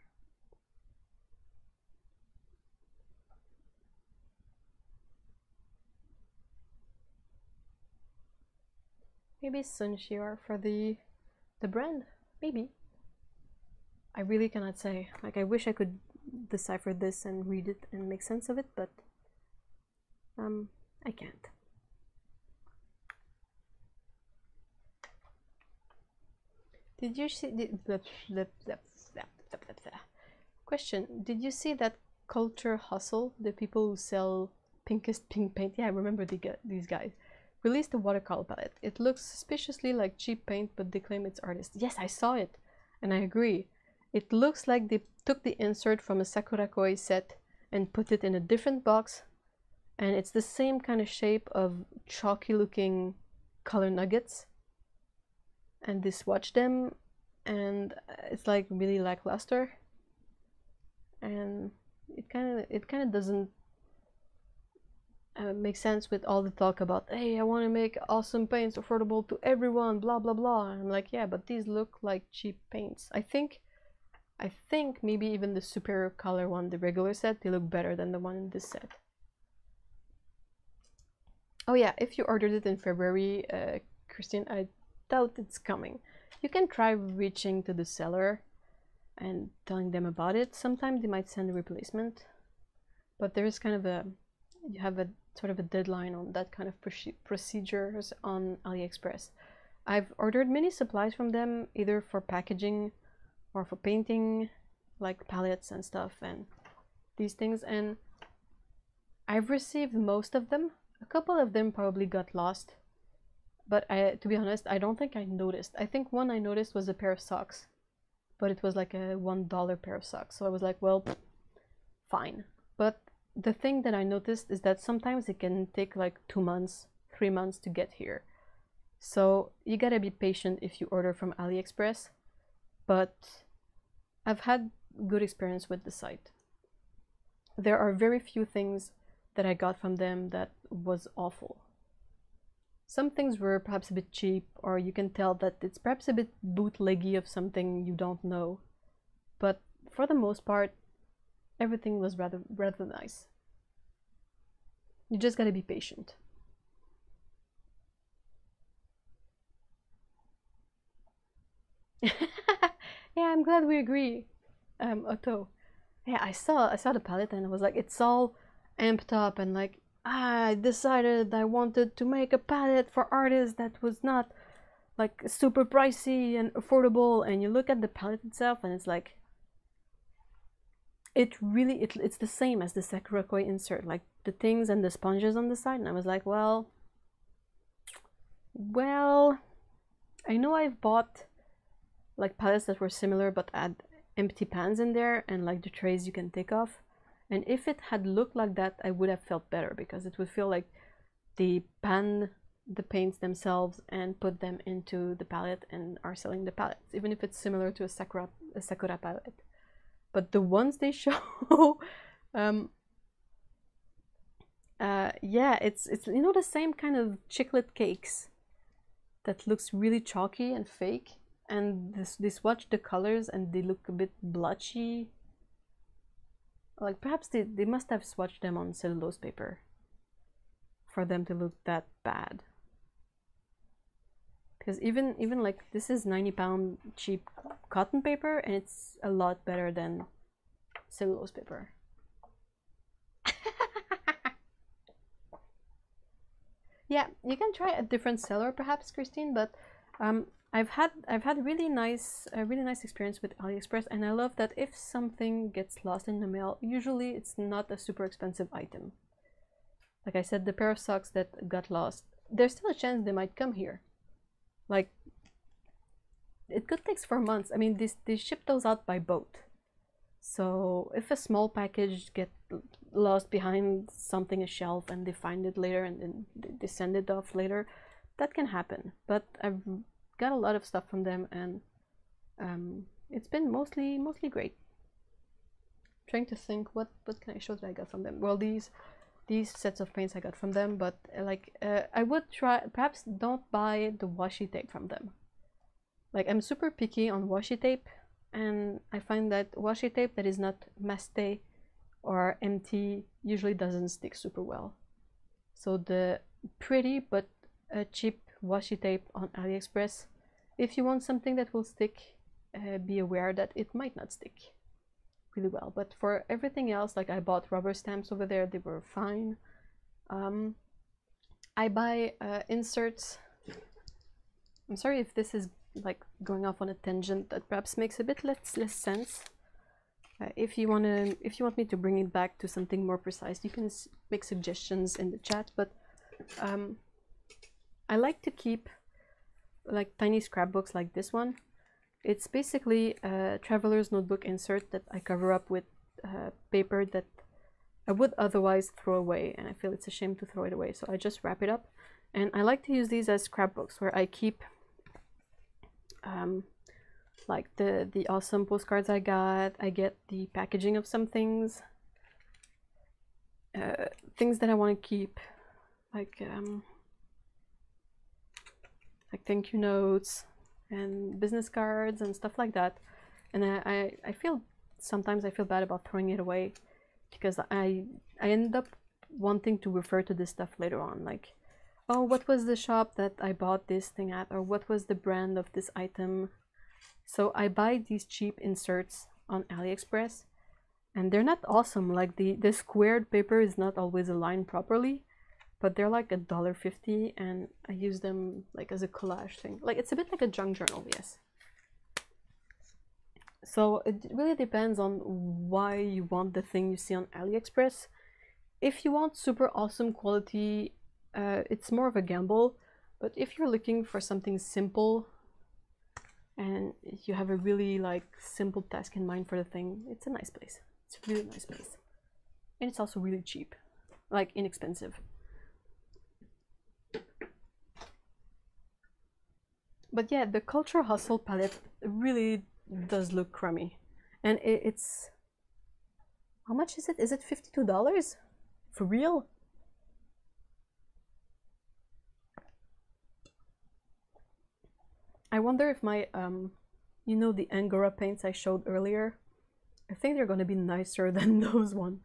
Maybe Sunshine for the brand? Maybe. I really cannot say. Like, I wish I could decipher this and read it and make sense of it, but I can't. Did you see the question? Did you see that Culture Hustle, the people who sell pinkest pink paint? Yeah, I remember these guys. Released a watercolor palette. It looks suspiciously like cheap paint, but they claim it's artist. Yes, I saw it, and I agree. It looks like they took the insert from a Sakura Koi set and put it in a different box, and it's the same kind of shape of chalky looking color nuggets, and they swatch them, and it's like really lackluster, and it kind of doesn't makes sense with all the talk about, hey, I want to make awesome paints affordable to everyone, blah blah blah. And I'm like, yeah, but these look like cheap paints. I think maybe even the Superior color one, the regular set, they look better than the one in this set. Oh yeah, if you ordered it in February, Christine, I doubt it's coming. You can try reaching to the seller and telling them about it. Sometimes they might send a replacement, but there's kind of you have a sort of a deadline on that kind of procedures on AliExpress. I've ordered many supplies from them, either for packaging or for painting, like palettes and stuff and these things, and I've received most of them. A couple of them probably got lost, but to be honest, I don't think I noticed. I think one I noticed was a pair of socks, but it was like a $1 pair of socks, so I was like, well, fine. But the thing that I noticed is that sometimes it can take like 2 months, 3 months to get here. So you gotta be patient if you order from Aliexpress, but I've had good experience with the site. There are very few things that I got from them that was awful. Some things were perhaps a bit cheap, or you can tell that it's perhaps a bit bootleggy of something you don't know. But for the most part, everything was rather nice. You just gotta be patient. Yeah, I'm glad we agree, Otto. Yeah, I saw the palette and I was like, it's all amped up, and like, I decided I wanted to make a palette for artists that was not like super pricey and affordable. And you look at the palette itself and it's like, it's the same as the Sakura Koi insert, like the things and the sponges on the side. And I was like, well, I know I've bought like palettes that were similar but had empty pans in there and like the trays you can take off. And if it had looked like that, I would have felt better, because it would feel like they pan the paints themselves and put them into the palette and are selling the palettes, even if it's similar to a Sakura palette. But the ones they show, yeah, it's you know, the same kind of chiclet cakes that looks really chalky and fake, and they swatch the colors and they look a bit blotchy. Like perhaps they must have swatched them on cellulose paper for them to look that bad. Because even like, this is 90-pound cheap cotton paper and it's a lot better than cellulose paper. Yeah, you can try a different seller perhaps, Christine, but I've had really nice experience with Aliexpress, and I love that if something gets lost in the mail, usually it's not a super expensive item. Like I said, the pair of socks that got lost, there's still a chance they might come here. Like, it could take 4 months. I mean, they ship those out by boat. So if a small package get lost behind something, a shelf, and they find it later and then they send it off later, that can happen. But I've got a lot of stuff from them, and it's been mostly great. Trying to think, what can I show that I got from them? Well, these sets of paints I got from them, but like I would try, perhaps don't buy the washi tape from them. Like, I'm super picky on washi tape, and I find that washi tape that is not masté or empty usually doesn't stick super well. So the pretty but cheap washi tape on Aliexpress, if you want something that will stick, be aware that it might not stick really well. But for everything else, like I bought rubber stamps over there, they were fine. I buy inserts. I'm sorry if this is like going off on a tangent that perhaps makes a bit less sense. If you want me to bring it back to something more precise, you can make suggestions in the chat. But I like to keep like tiny scrapbooks like this one. It's basically a traveler's notebook insert that I cover up with paper that I would otherwise throw away, and I feel it's a shame to throw it away, so I just wrap it up. And I like to use these as scrapbooks where I keep like the awesome postcards I got. I get the packaging of some things, things that I want to keep, like thank you notes and business cards and stuff like that. And I feel sometimes I feel bad about throwing it away, because I end up wanting to refer to this stuff later on, like, oh, what was the shop that I bought this thing at, or what was the brand of this item. So I buy these cheap inserts on Aliexpress, and they're not awesome. Like the squared paper is not always aligned properly, but they're like $1.50, and I use them like as a collage thing. Like, it's a bit like a junk journal, yes. So it really depends on why you want the thing you see on Aliexpress. If you want super awesome quality, it's more of a gamble. But if you're looking for something simple and you have a really like simple task in mind for the thing, it's a nice place. It's a really nice place. And it's also really cheap, like inexpensive. But yeah, the Culture Hustle palette really does look crummy. And it's... How much is it? Is it $52? For real? I wonder if my, you know, the Angora paints I showed earlier? I think they're gonna be nicer than those one.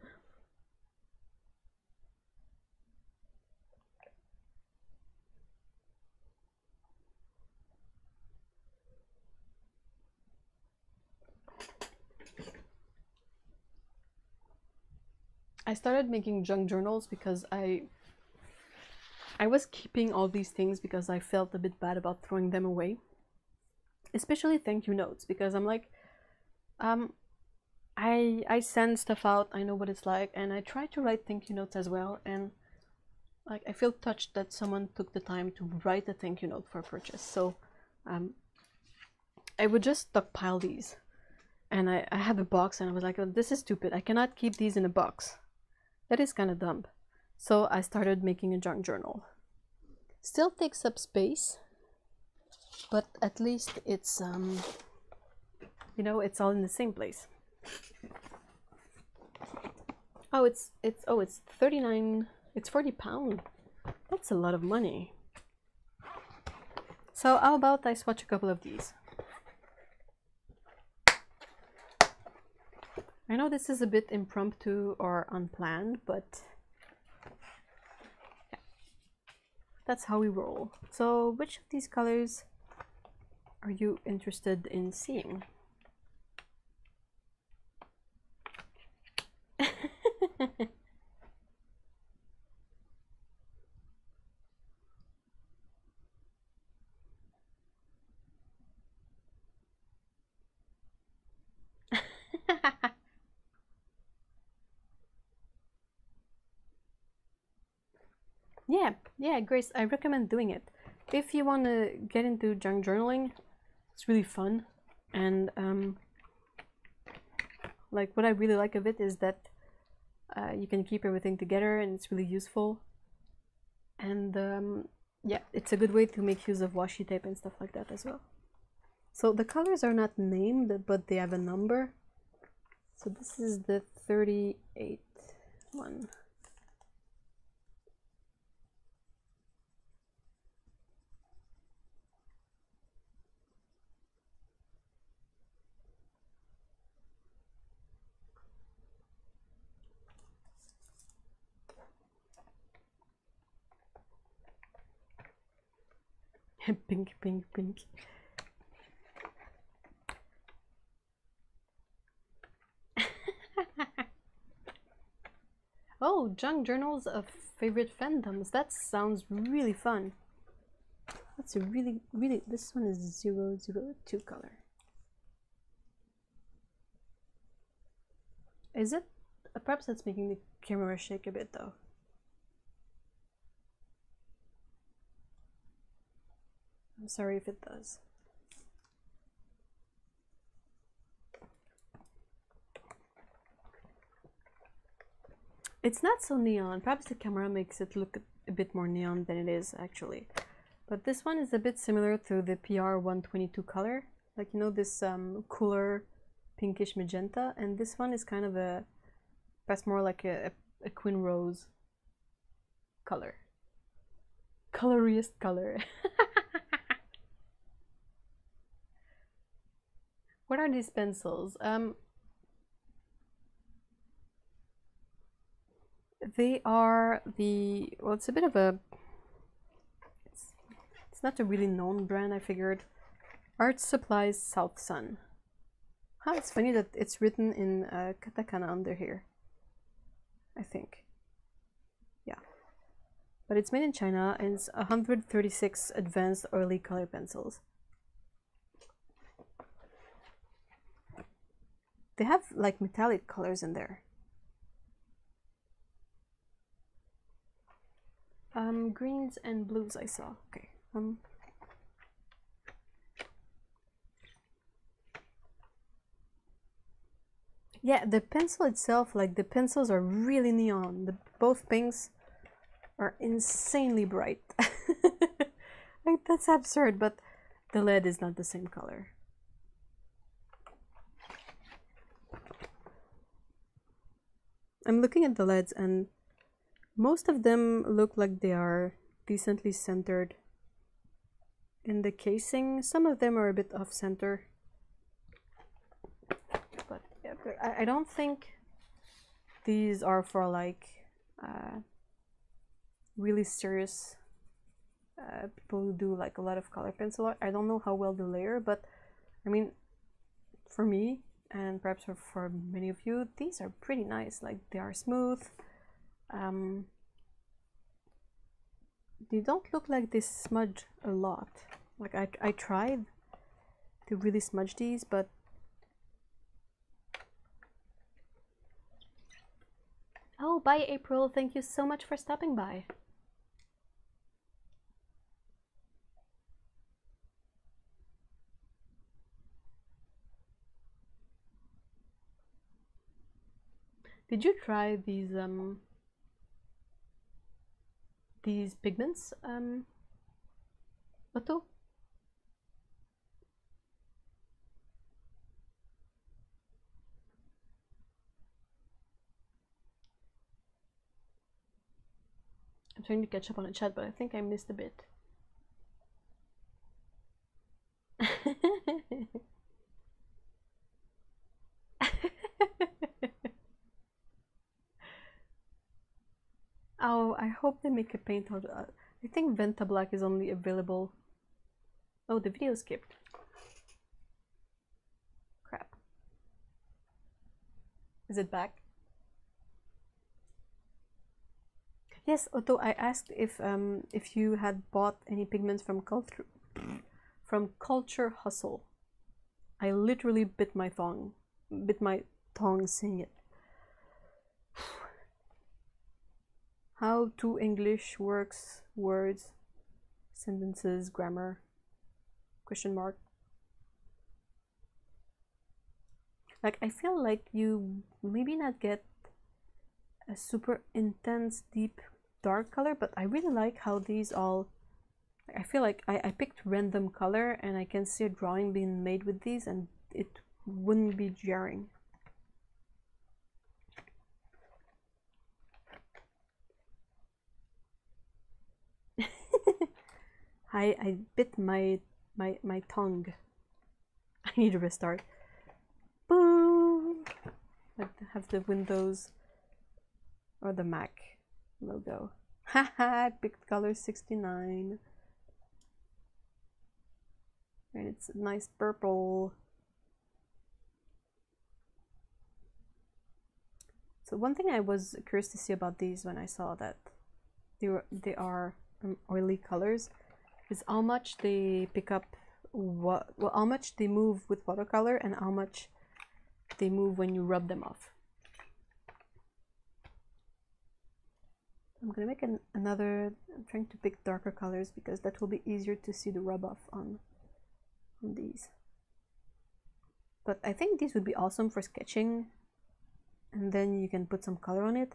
I started making junk journals because I was keeping all these things because I felt a bit bad about throwing them away. Especially thank you notes, because I'm like, I send stuff out, I know what it's like, and I try to write thank you notes as well, and like I feel touched that someone took the time to write a thank you note for a purchase. So I would just stockpile these, and I had a box, and I was like, oh, this is stupid, I cannot keep these in a box. That is kind of dumb. So I started making a junk journal. Still takes up space, but at least it's you know, it's all in the same place. Oh, it's 39, it's 40 pounds. That's a lot of money. So how about I swatch a couple of these? I know this is a bit impromptu or unplanned, but yeah, that's how we roll. So which of these colors are you interested in seeing? Yeah, Grace, I recommend doing it. If you want to get into junk journaling, it's really fun. And like what I really like of it is that you can keep everything together and it's really useful. And yeah, it's a good way to make use of washi tape and stuff like that as well. So the colors are not named, but they have a number. So this is the 38 one. Pink, pink, pink. Oh, junk journals of favorite fandoms. That sounds really fun. That's a really, this one is 002 color. Is it? Perhaps that's making the camera shake a bit though. I'm sorry if it does. It's not so neon. Perhaps the camera makes it look a bit more neon than it is actually. But this one is a bit similar to the PR 122 color. Like, you know, this cooler pinkish magenta. And this one is kind of a, that's more like a queen rose color. Coloriest color. What are these pencils? They are the, well, it's a bit of a, it's not a really known brand, I figured. Art Supplies South Sun. Huh, it's funny that it's written in katakana under here, I think. Yeah. But it's made in China and it's 136 advanced oily color pencils. They have like metallic colors in there. Greens and blues I saw. Okay. Yeah, the pencil itself, like the pencils are really neon. Both pinks are insanely bright. Like, that's absurd, but the lead is not the same color. I'm looking at the leads and most of them look like they are decently centered in the casing. Some of them are a bit off center. But yeah, I don't think these are for like really serious people who do like a lot of color pencil art. I don't know how well they layer, but I mean, for me, and perhaps for many of you, these are pretty nice. Like they are smooth. They don't look like they smudge a lot. Like I tried to really smudge these, but oh, bye April, thank you so much for stopping by. Did you try these pigments, Otto? I'm trying to catch up on the chat, but I think I missed a bit. Oh, I hope they make a paint out. I think Venta Black is only available. Oh, the video skipped. Crap. Is it back? Yes, Otto, I asked if you had bought any pigments from Culture Hustle. I literally bit my tongue saying it. How to English works, words, sentences, grammar, question mark. Like I feel like you maybe not get a super intense, deep, dark color, but I really like how these all, I feel like I picked random color and I can see a drawing being made with these and it wouldn't be jarring. I bit my tongue. I need a restart. Boom! I have the Windows or the Mac logo. Haha, I picked color 69. And it's a nice purple. So one thing I was curious to see about these when I saw that they are oily colors is how much they pick up, how much they move with watercolor and how much they move when you rub them off. I'm gonna make another. I'm trying to pick darker colors because that will be easier to see the rub off on these. But I think these would be awesome for sketching, and then you can put some color on it,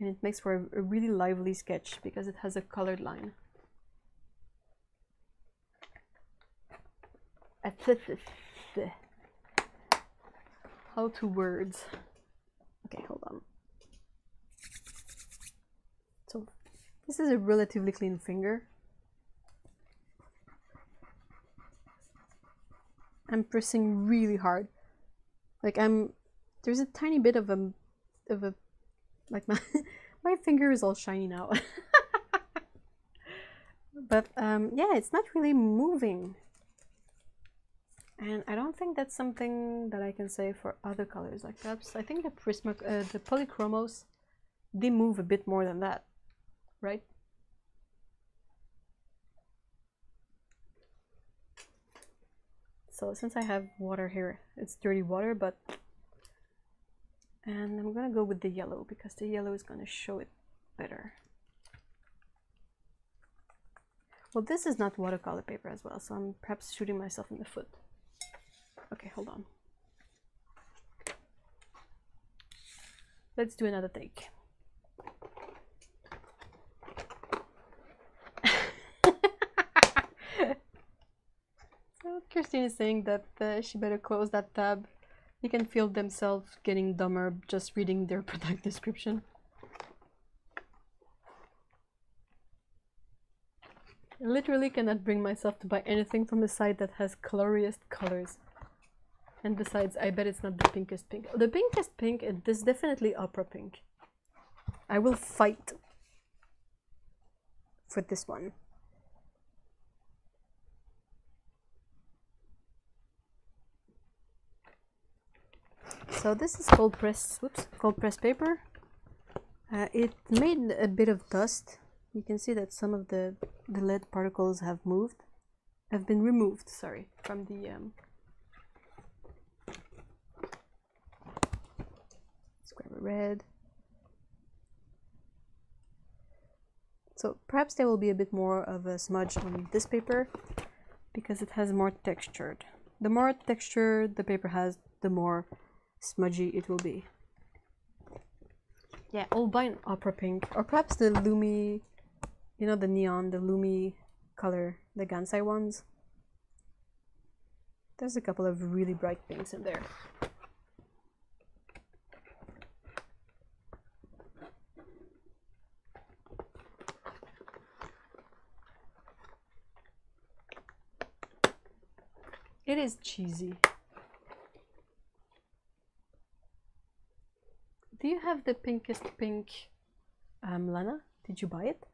and it makes for a really lively sketch because it has a colored line. How to words. Okay, hold on. So this is a relatively clean finger. I'm pressing really hard. Like there's a tiny bit of a like my finger is all shiny now. But yeah, it's not really moving. And I don't think that's something that I can say for other colors. Like perhaps I think the the polychromos, they move a bit more than that, right? So since I have water here, it's dirty water, but and I'm gonna go with the yellow because the yellow is gonna show it better. Well, this is not watercolor paper as well, so I'm perhaps shooting myself in the foot. Okay, hold on. Let's do another take. Christine is saying that she better close that tab. You can feel themselves getting dumber just reading their product description. I literally cannot bring myself to buy anything from a site that has coloriest colors. And besides, I bet it's not the pinkest pink. The pinkest pink is definitely opera pink. I will fight for this one. So this is cold press paper. It made a bit of dust. You can see that some of the lead particles have been removed, sorry, from the let's grab a red. So perhaps there will be a bit more of a smudge on this paper because it has more textured. The more texture the paper has, the more smudgy it will be. Yeah, I'll buy an opera pink, or perhaps the Lumi, you know, the neon, the Lumi color, the Gansai ones. There's a couple of really bright pinks in there. It is cheesy. Do you have the pinkest pink, Lana? Did you buy it?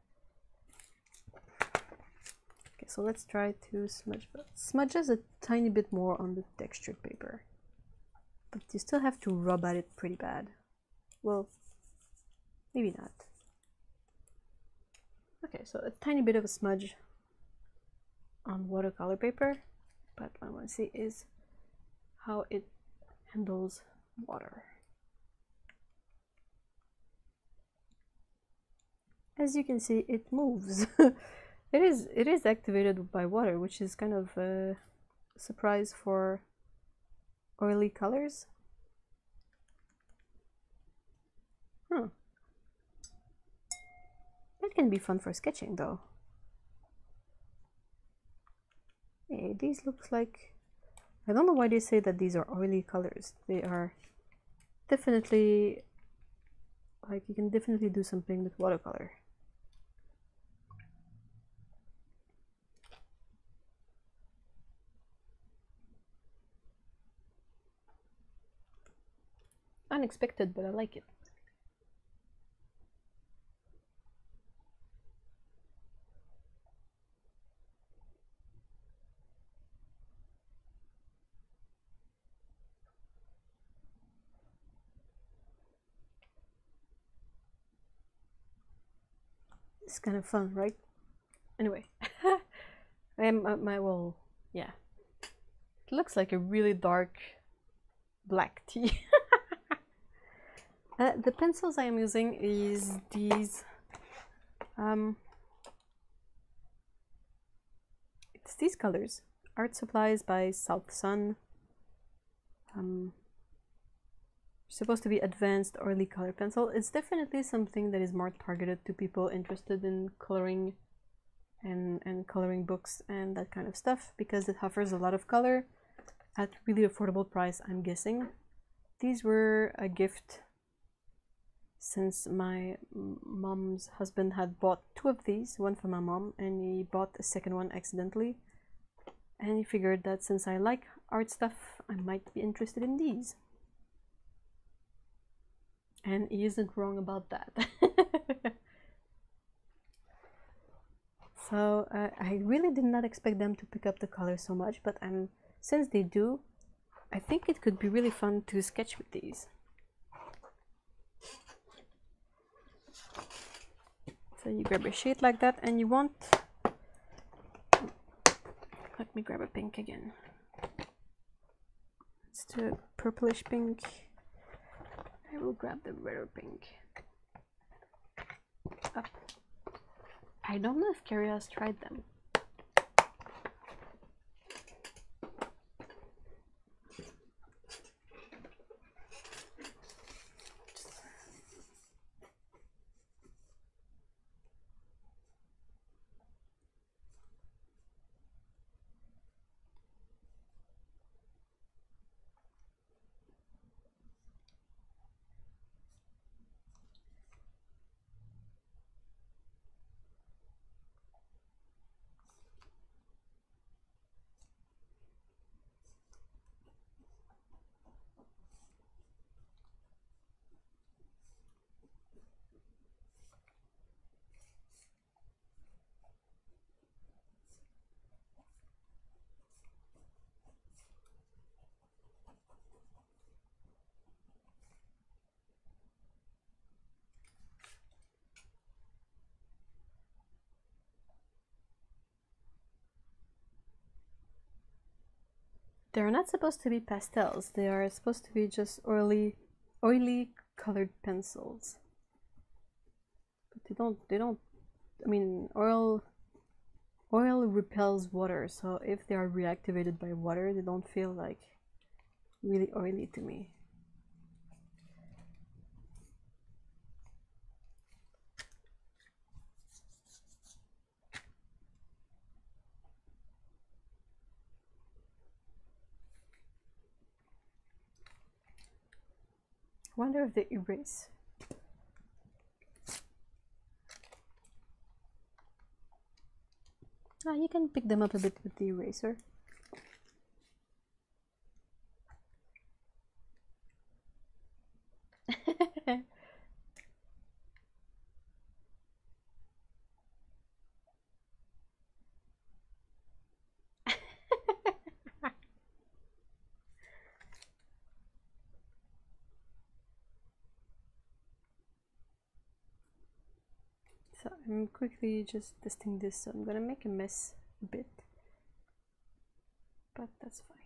Okay, so let's try to smudge. Smudges a tiny bit more on the textured paper, but you still have to rub at it pretty bad. Well, maybe not. Okay, so a tiny bit of a smudge on watercolor paper, but what I want to see is how it handles water. As you can see, it moves. It is activated by water, which is kind of a surprise for oily colors. Huh. That can be fun for sketching though. Hey, these looks like, I don't know why they say that these are oily colors. They are definitely, like, you can definitely do something with watercolor. Unexpected, but I like it. It's kind of fun, right? Anyway, I am well, yeah. It looks like a really dark black tea. The pencils I am using is these. It's these colors. Art Supplies by South Sun. Supposed to be advanced oily color pencil. It's definitely something that is more targeted to people interested in coloring and coloring books and that kind of stuff, because it offers a lot of color at really affordable price, I'm guessing. These were a gift since my mom's husband had bought 2 of these, one for my mom, and he bought a second one accidentally, and he figured that since I like art stuff, I might be interested in these. And he isn't wrong about that. So I really did not expect them to pick up the color so much, but since they do, I think it could be really fun to sketch with these. So you grab a shade like that, and you want, let me grab a pink again. It's the purplish pink. I will grab the redder pink. Up. I don't know if Carrie has tried them. They're not supposed to be pastels. They are supposed to be just oily colored pencils. But they don't, I mean, oil repels water, so if they are reactivated by water, they don't feel like really oily to me. I wonder if they erase. Ah, you can pick them up a bit with the eraser. So I'm quickly just testing this, so I'm gonna make a mess a bit, but that's fine.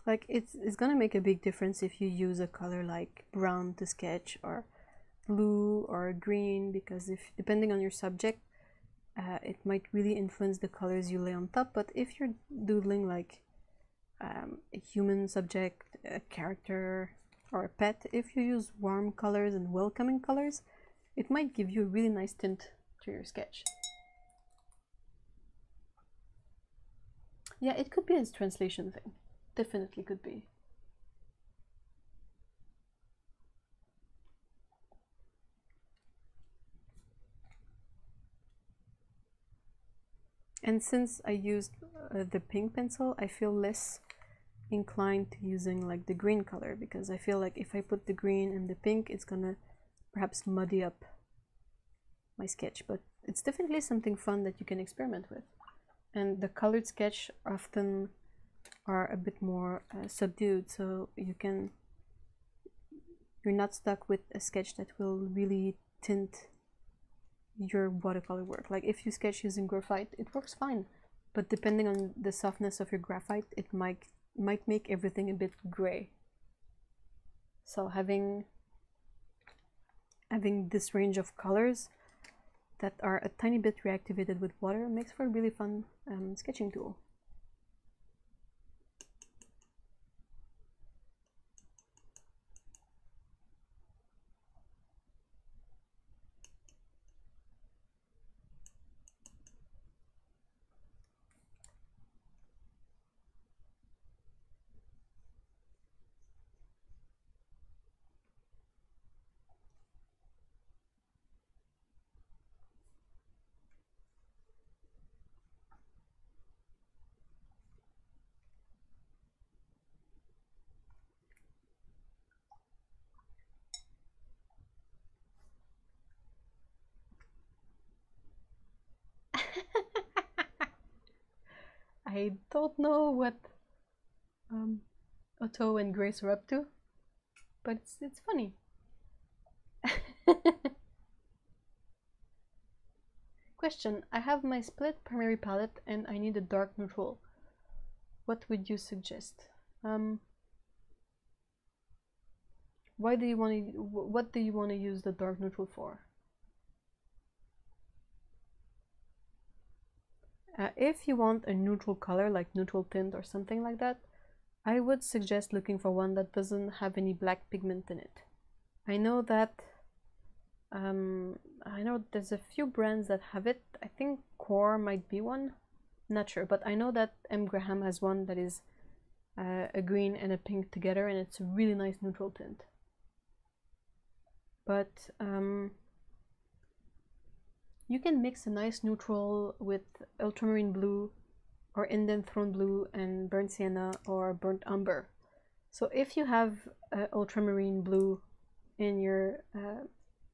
Like it's gonna make a big difference if you use a color like brown to sketch, or blue or green, because if depending on your subject, it might really influence the colors you lay on top. But if you're doodling like a human subject, a character, or a pet, if you use warm colors and welcoming colors, it might give you a really nice tint to your sketch. Yeah, it could be a translation thing. Definitely could be. And since I used the pink pencil, I feel less inclined to using like the green color, because I feel like if I put the green and the pink, it's gonna perhaps muddy up my sketch. But it's definitely something fun that you can experiment with. And the colored sketch often are a bit more subdued, so you're not stuck with a sketch that will really tint your watercolor work. Like if you sketch using graphite, it works fine, but depending on the softness of your graphite, it might make everything a bit gray. So having this range of colors that are a tiny bit reactivated with water makes for a really fun sketching tool. I don't know what Otto and Grace are up to, but it's funny. Question: I have my split primary palette and I need a dark neutral. What would you suggest? Why do you want to? What do you want to use the dark neutral for? If you want a neutral color, like neutral tint or something like that, I would suggest looking for one that doesn't have any black pigment in it. I know that there's a few brands that have it. I think Core might be one, not sure, but I know that M. Graham has one that is a green and a pink together, and it's a really nice neutral tint. But you can mix a nice neutral with ultramarine blue or Indian throne blue and burnt sienna or burnt umber. So if you have ultramarine blue in your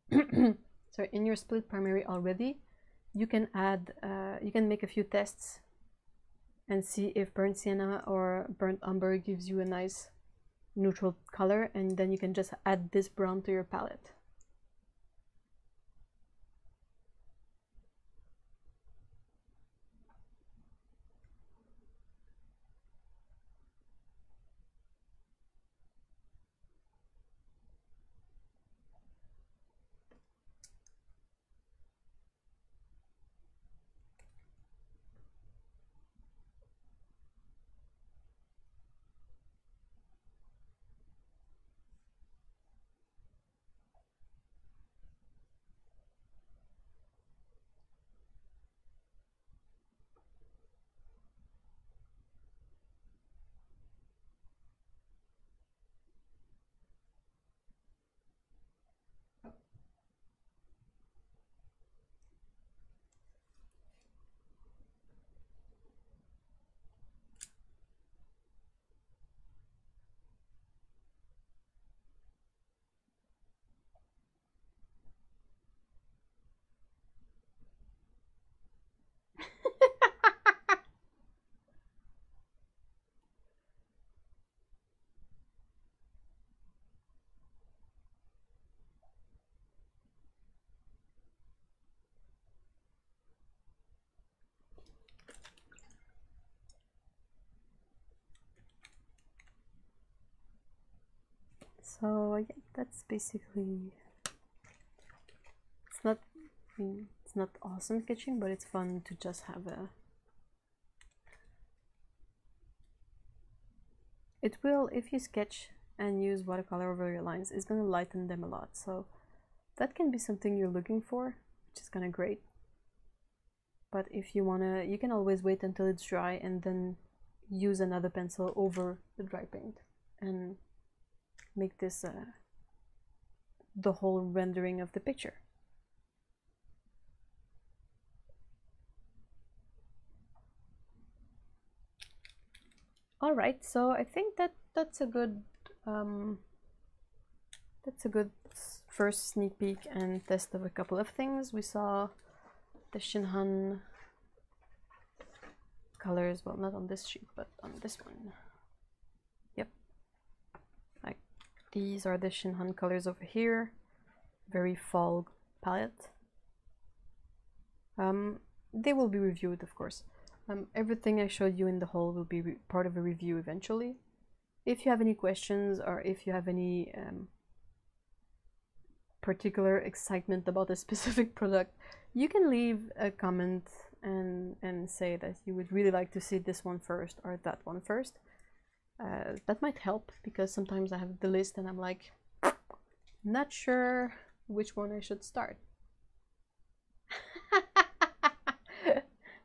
in your split primary already, you can add, you can make a few tests and see if burnt sienna or burnt umber gives you a nice neutral color, and then you can just add this brown to your palette. So yeah, that's basically, it's not, I mean, it's not awesome sketching, but it's fun to just have a, it will, if you sketch and use watercolor over your lines, it's going to lighten them a lot. So that can be something you're looking for, which is kind of great. But if you wanna, you can always wait until it's dry and then use another pencil over the dry paint and make this the whole rendering of the picture. All right, so I think that's a good first sneak peek and test of a couple of things. We saw the Shinhan colors, well, not on this sheet, but on this one. Yep, like these are the Shinhan colors over here. Very fall palette. They will be reviewed, of course. Everything I showed you in the haul will be part of a review eventually. If you have any questions, or if you have any particular excitement about a specific product, you can leave a comment and say that you would really like to see this one first or that one first. That might help, because sometimes I have the list and I'm like, not sure which one I should start.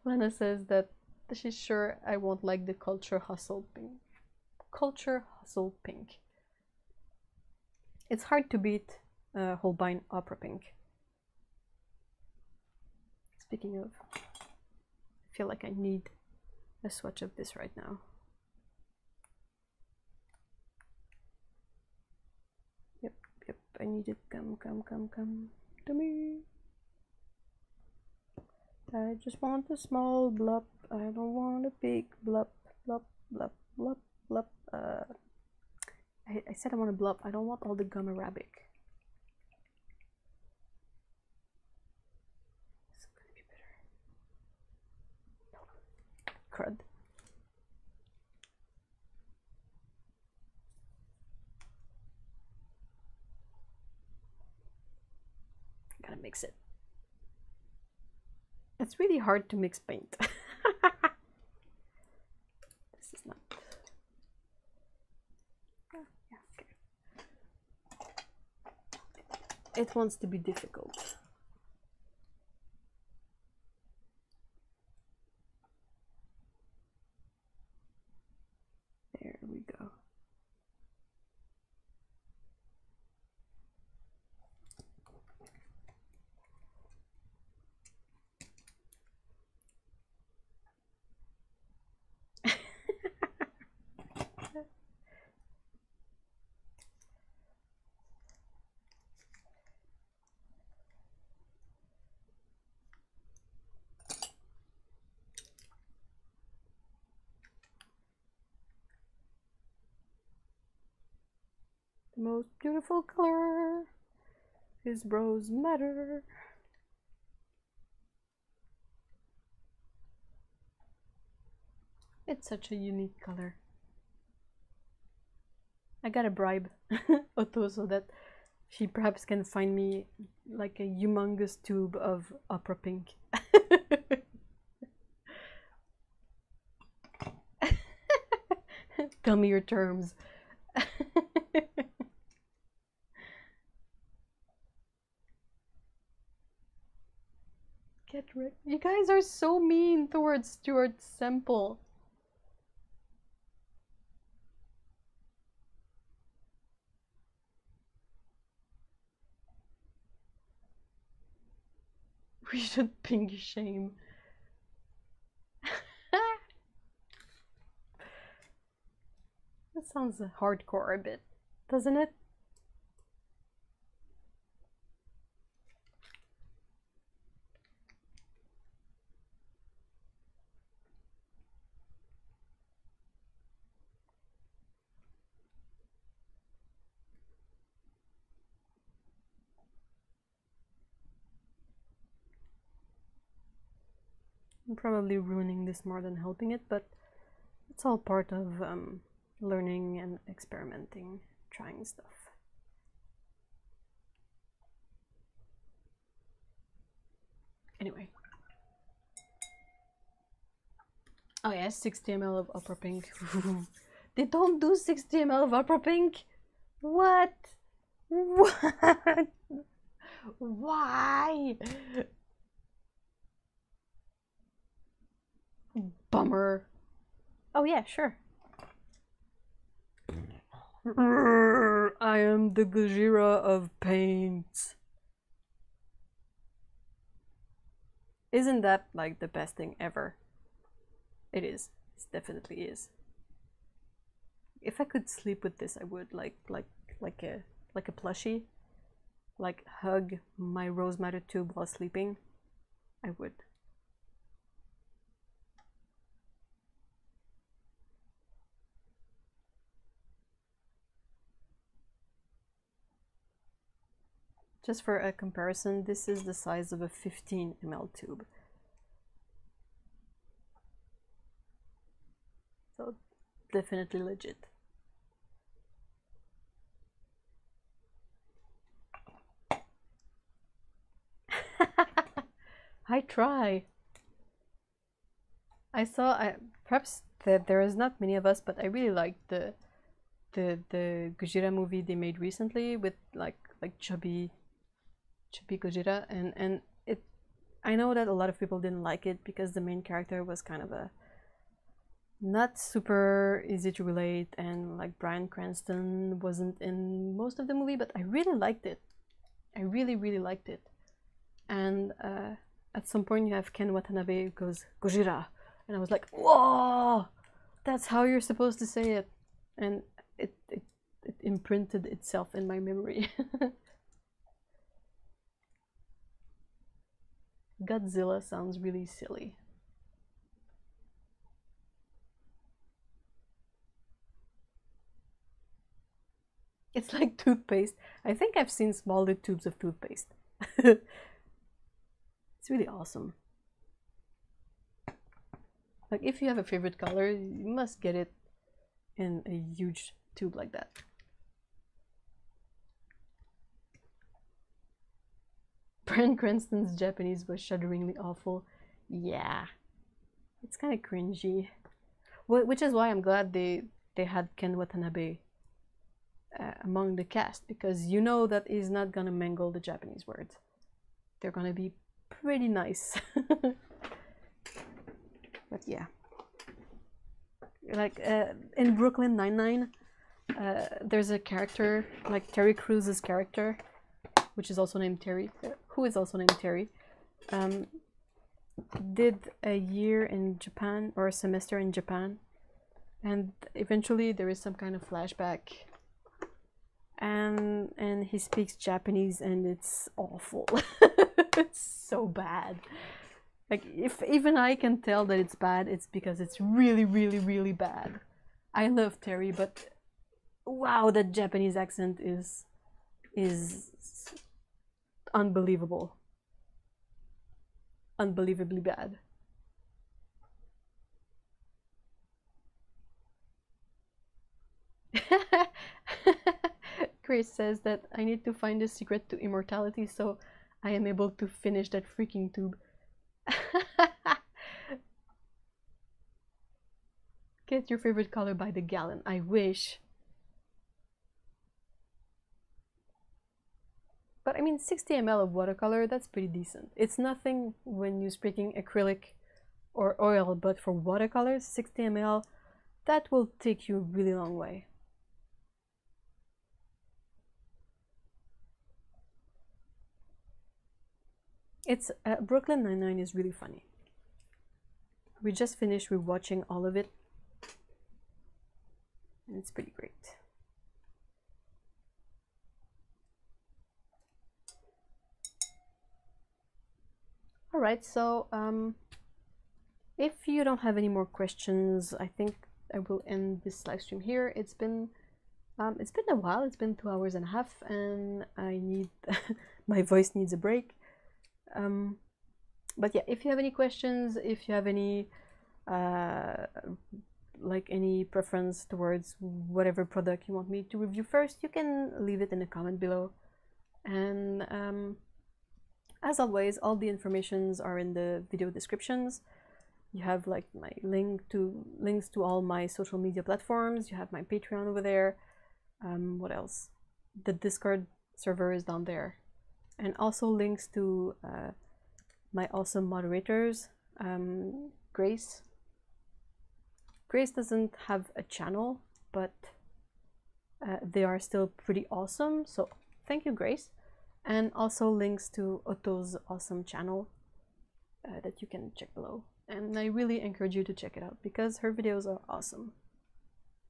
Lena says that she's sure I won't like the Culture Hustle pink. Culture Hustle pink. It's hard to beat Holbein Opera pink. Speaking of, I feel like I need a swatch of this right now. Yep, I need it. Come to me. I just want a small blop. I don't want a big blop. I said I want a blop. I don't want all the gum arabic. This is gonna be better. No. Crud. Gotta mix it. It's really hard to mix paint. This is not. Yeah, okay. It wants to be difficult. There we go. Most beautiful color. His bros matter. It's such a unique color. I gotta bribe Otto so that she perhaps can find me like a humongous tube of opera pink. Tell me your terms. Get rid. You guys are so mean towards Stuart Semple. We should pink shame. That sounds hardcore a bit, doesn't it? I'm probably ruining this more than helping it, but it's all part of learning and experimenting, trying stuff. Anyway. Oh yeah, 60 ml of opera pink. They don't do 60 ml of opera pink? What? What? Why? Bummer. Oh yeah, sure. I am the Gojira of paint. Isn't that like the best thing ever? It is. It definitely is. If I could sleep with this, I would like a plushie. Like hug my rose madder tube while sleeping. I would. Just for a comparison, this is the size of a 15 ml tube. So definitely legit. I try. I saw perhaps that there is not many of us, but I really liked the Gojira movie they made recently with like chubby Gojira, and it, I know that a lot of people didn't like it because the main character was kind of a not super easy to relate, and like Bryan Cranston wasn't in most of the movie, but I really liked it. I really liked it. And at some point you have Ken Watanabe who goes Gojira, and I was like, whoa, that's how you're supposed to say it, and it imprinted itself in my memory. Godzilla sounds really silly. It's like toothpaste. I think I've seen smaller tubes of toothpaste. It's really awesome. Like if you have a favorite color, you must get it in a huge tube like that. Bryan Cranston's Japanese was shudderingly awful. Yeah, it's kind of cringy. Which is why I'm glad they had Ken Watanabe among the cast, because you know that he's not gonna mangle the Japanese words. They're gonna be pretty nice. But yeah, like in Brooklyn Nine-Nine, there's a character like Terry Crews's character, which is also named Terry, who is also named Terry, did a year in Japan, or a semester in Japan, and eventually there is some kind of flashback, and he speaks Japanese, and it's awful. It's so bad. Like if even I can tell that it's bad, it's because it's really bad. I love Terry, but Wow, that Japanese accent is unbelievable. Unbelievably bad. Chris says that I need to find the secret to immortality so I am able to finish that freaking tube. Get your favorite color by the gallon. I wish. But I mean, 60 ml of watercolor, that's pretty decent. It's nothing when you're spraying acrylic or oil, but for watercolors, 60 ml, that will take you a really long way. It's Brooklyn Nine-Nine is really funny. We just finished rewatching all of it, and it's pretty great. All right, so if you don't have any more questions, I think I will end this live stream here. It's been a while. It's been 2 hours and a half, and I need my voice needs a break. But yeah, if you have any questions, if you have any like any preference towards whatever product you want me to review first, you can leave it in a comment below. And as always, all the informations are in the video descriptions. You have like my links to all my social media platforms. You have my Patreon over there. What else? The Discord server is down there, and also links to my awesome moderators. Grace doesn't have a channel, but they are still pretty awesome, so thank you, Grace. And also links to Otto's awesome channel that you can check below. And I really encourage you to check it out because her videos are awesome.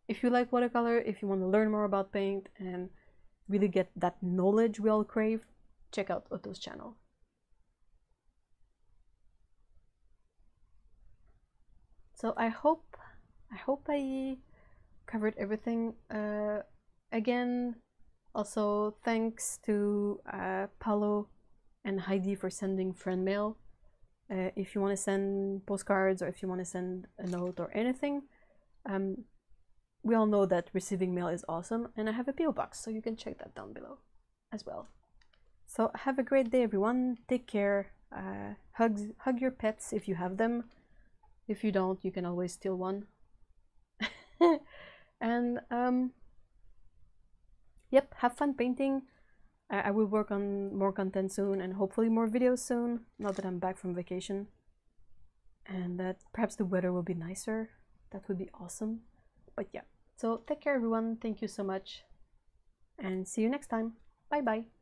If you like watercolor, if you want to learn more about paint and really get that knowledge we all crave, check out Otto's channel. So I hope I covered everything. Again, also thanks to Paolo and Heidi for sending friend mail. If you want to send postcards or if you want to send a note or anything, we all know that receiving mail is awesome, and I have a PO box, so you can check that down below as well. So have a great day, everyone. Take care. Hug your pets if you have them. If you don't, you can always steal one. And yep, have fun painting. I will work on more content soon and hopefully more videos soon, now that I'm back from vacation. And that perhaps the weather will be nicer. That would be awesome. But yeah, so take care everyone. Thank you so much. And see you next time. Bye bye.